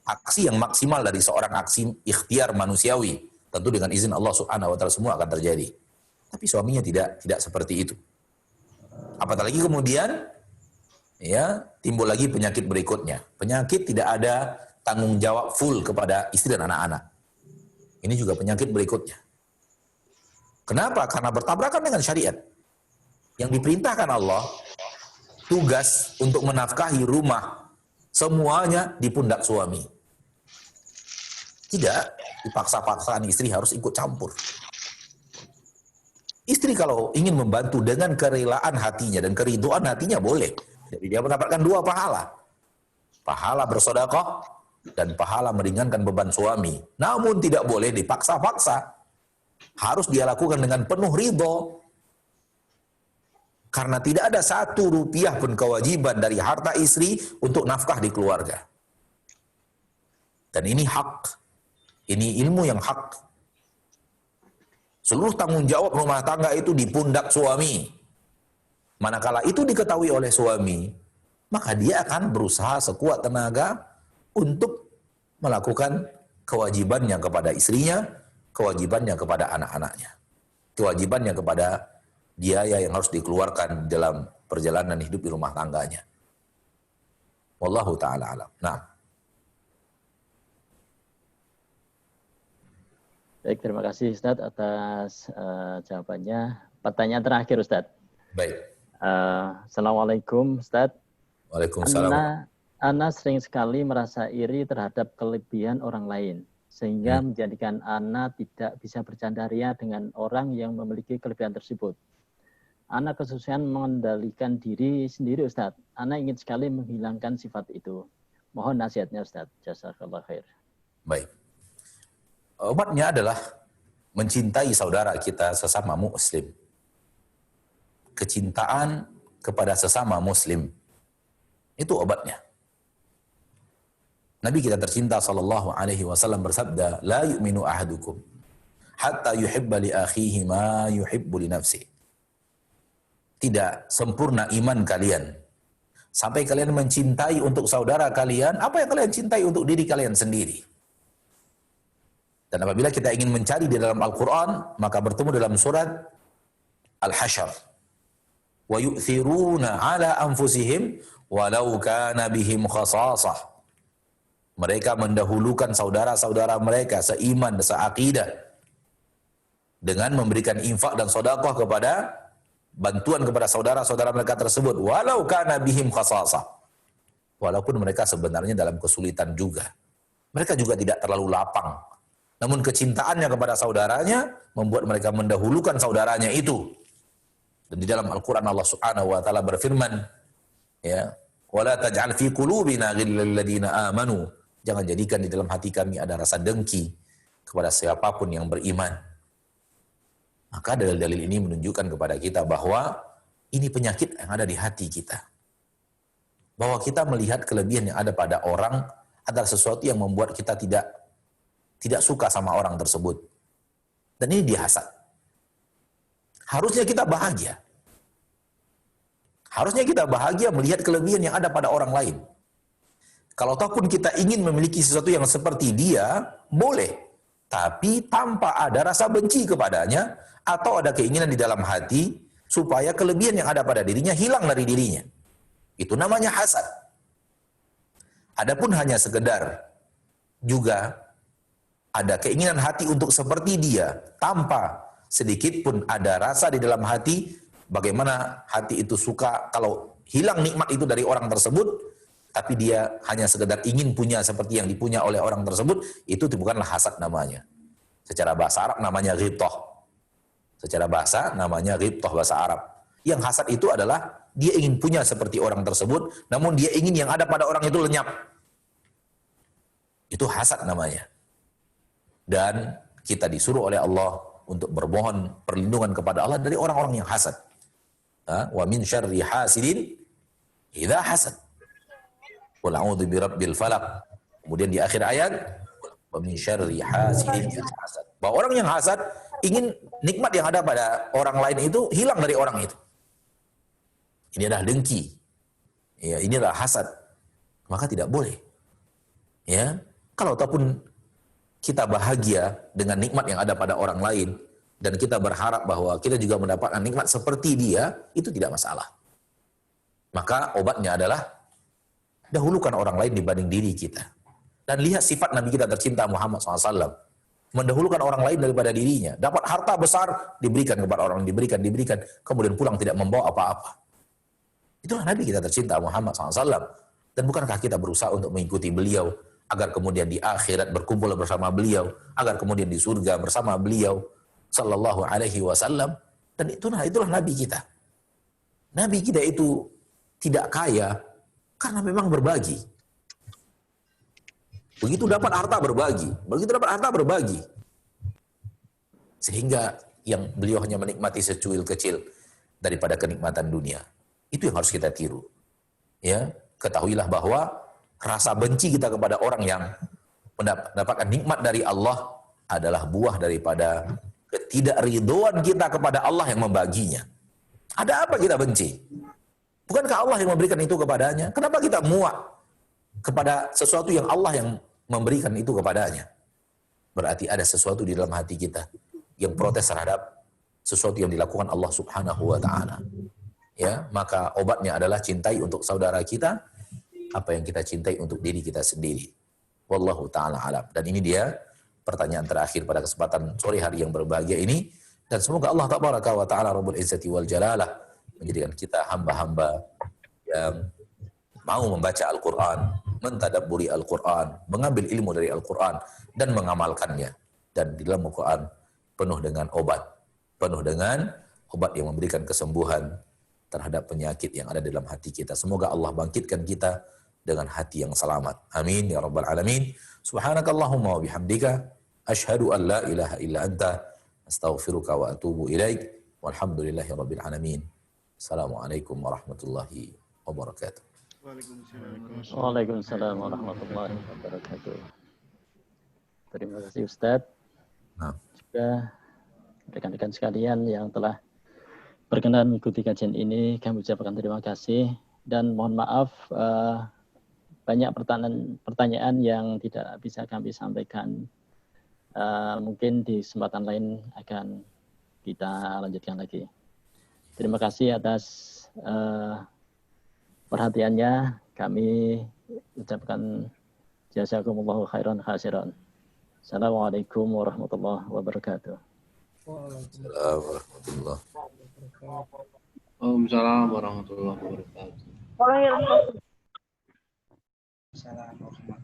aksi yang maksimal dari seorang aksi ikhtiar manusiawi. Tentu dengan izin Allah Subhanahu wa taala semua akan terjadi. Tapi suaminya tidak seperti itu. Apatah lagi kemudian ya timbul lagi penyakit berikutnya. Penyakit tidak ada tanggung jawab full kepada istri dan anak-anak. Ini juga penyakit berikutnya. Kenapa? Karena bertabrakan dengan syariat. Yang diperintahkan Allah, tugas untuk menafkahi rumah semuanya di pundak suami. Tidak dipaksa-paksaan istri harus ikut campur. Istri kalau ingin membantu dengan kerelaan hatinya dan keriduan hatinya boleh. Jadi dia mendapatkan dua pahala. Pahala bersedekah dan pahala meringankan beban suami. Namun tidak boleh dipaksa-paksa. Harus dia lakukan dengan penuh ridho. Karena tidak ada satu rupiah pun kewajiban dari harta istri untuk nafkah di keluarga. Dan ini hak. Ini ilmu yang hak. Seluruh tanggung jawab rumah tangga itu di pundak suami. Manakala itu diketahui oleh suami, maka dia akan berusaha sekuat tenaga untuk melakukan kewajibannya kepada istrinya, kewajibannya kepada anak-anaknya, kewajibannya kepada biaya yang harus dikeluarkan dalam perjalanan hidup di rumah tangganya. Wallahu ta'ala alam. Nah. Baik, terima kasih Ustadz atas jawabannya. Pertanyaan terakhir Ustadz. Baik. Assalamualaikum Ustadz. Waalaikumsalam. Ana sering sekali merasa iri terhadap kelebihan orang lain, sehingga menjadikan Ana tidak bisa bercanda ria dengan orang yang memiliki kelebihan tersebut. Ana kesusahan mengendalikan diri sendiri Ustadz. Ana ingin sekali menghilangkan sifat itu. Mohon nasihatnya Ustadz. Jazakallah khair. Baik. Obatnya adalah mencintai saudara kita sesama muslim. Kecintaan kepada sesama muslim. Itu obatnya. Nabi kita tercinta sallallahu alaihi wasallam bersabda, "La yu'minu ahadukum hatta yuhibba li akhihi ma yuhibbu li nafsihi." Tidak sempurna iman kalian sampai kalian mencintai untuk saudara kalian apa yang kalian cintai untuk diri kalian sendiri. Dan apabila kita ingin mencari di dalam Al-Quran, maka bertemu dalam surat Al-Hasyr. Wa yu'thiruna ala anfusihim walau kana bihim khasasah. Mereka mendahulukan saudara-saudara mereka seiman, seakidah dengan memberikan infak dan sedekah kepada bantuan kepada saudara-saudara mereka tersebut walau kana bihim khasasah. Walaupun mereka sebenarnya dalam kesulitan juga. Mereka juga tidak terlalu lapang. Namun kecintaannya kepada saudaranya membuat mereka mendahulukan saudaranya itu. Dan di dalam Al-Quran Allah Subhanahu wa taala berfirman, ya, wala taj'al fi qulubina ghillal ladzina amanu. Jangan jadikan di dalam hati kami ada rasa dengki kepada siapapun yang beriman. Maka dalil-dalil ini menunjukkan kepada kita bahwa ini penyakit yang ada di hati kita. Bahwa kita melihat kelebihan yang ada pada orang adalah sesuatu yang membuat kita tidak suka sama orang tersebut. Dan ini dihasad. Harusnya kita bahagia. Harusnya kita bahagia melihat kelebihan yang ada pada orang lain. Kalau ataupun kita ingin memiliki sesuatu yang seperti dia, boleh. Tapi tanpa ada rasa benci kepadanya, atau ada keinginan di dalam hati, supaya kelebihan yang ada pada dirinya hilang dari dirinya. Itu namanya hasad. Adapun hanya sekedar juga ada keinginan hati untuk seperti dia, tanpa sedikit pun ada rasa di dalam hati, bagaimana hati itu suka kalau hilang nikmat itu dari orang tersebut, tapi dia hanya sekedar ingin punya seperti yang dipunya oleh orang tersebut, itu bukanlah hasad namanya. Secara bahasa Arab namanya ghibthah. Secara bahasa namanya ghibthah bahasa Arab. Yang hasad itu adalah dia ingin punya seperti orang tersebut, namun dia ingin yang ada pada orang itu lenyap. Itu hasad namanya. Dan kita disuruh oleh Allah untuk bermohon perlindungan kepada Allah dari orang-orang yang hasad. Wa min syarri hasidin idza hasad. Qul a'udzu birabbil falaq. Kemudian di akhir ayat, wa min syarri hasidin idza hasad. Bahwa orang yang hasad ingin nikmat yang ada pada orang lain itu hilang dari orang itu. Ini adalah dengki. Ya, ini adalah hasad. Maka tidak boleh. Ya, kalau ataupun kita bahagia dengan nikmat yang ada pada orang lain dan kita berharap bahwa kita juga mendapatkan nikmat seperti dia, itu tidak masalah. Maka obatnya adalah dahulukan orang lain dibanding diri kita. Dan lihat sifat Nabi kita tercinta Muhammad SAW. Mendahulukan orang lain daripada dirinya. Dapat harta besar, diberikan kepada orang, diberikan, kemudian pulang tidak membawa apa-apa. Itulah Nabi kita tercinta Muhammad SAW. Dan bukankah kita berusaha untuk mengikuti beliau, agar kemudian di akhirat berkumpul bersama beliau, agar kemudian di surga bersama beliau sallallahu alaihi wasallam. Dan itulah nabi kita. Nabi kita itu tidak kaya karena memang berbagi. Begitu dapat harta berbagi. Sehingga yang beliau hanya menikmati secuil kecil daripada kenikmatan dunia. Itu yang harus kita tiru. Ya, ketahuilah bahwa rasa benci kita kepada orang yang mendapatkan nikmat dari Allah adalah buah daripada ketidakridhoan kita kepada Allah yang membaginya. Ada apa kita benci? Bukankah Allah yang memberikan itu kepadanya? Kenapa kita muak kepada sesuatu yang Allah yang memberikan itu kepadanya? Berarti ada sesuatu di dalam hati kita yang protes terhadap sesuatu yang dilakukan Allah Subhanahu wa taala. Ya, maka obatnya adalah cintai untuk saudara kita apa yang kita cintai untuk diri kita sendiri. Wallahu ta'ala alam. Dan ini dia pertanyaan terakhir pada kesempatan sore hari yang berbahagia ini, dan semoga Allah tabaraka wa taala rabbul izzati wal jalalah menjadikan kita hamba-hamba yang mau membaca Al-Quran, mentadabburi Al-Quran, mengambil ilmu dari Al-Quran, dan mengamalkannya. Dan di dalam Al-Quran penuh dengan obat yang memberikan kesembuhan terhadap penyakit yang ada dalam hati kita. Semoga Allah bangkitkan kita dengan hati yang selamat. Amin ya rabbal alamin. Subhanakallahumma wa bihamdika asyhadu an la ilaha illa anta astaghfiruka wa atubu ilaik. Walhamdulillahi rabbil alamin. Assalamualaikum warahmatullahi wabarakatuh. Waalaikumsalam warahmatullahi wabarakatuh. Terima kasih Ustadz. Juga rekan-rekan sekalian yang telah berkenan mengikuti kajian ini, kami ucapkan terima kasih dan mohon maaf banyak pertanyaan yang tidak bisa kami sampaikan. Mungkin di kesempatan lain akan kita lanjutkan lagi. Terima kasih atas perhatiannya. Kami ucapkan jazakumullahu khairan khasiran. Assalamualaikum warahmatullahi wabarakatuh. Waalaikumsalam Waalaikumsalam warahmatullahi wabarakatuh. Waalaikumsalam warahmatullahi wabarakatuh.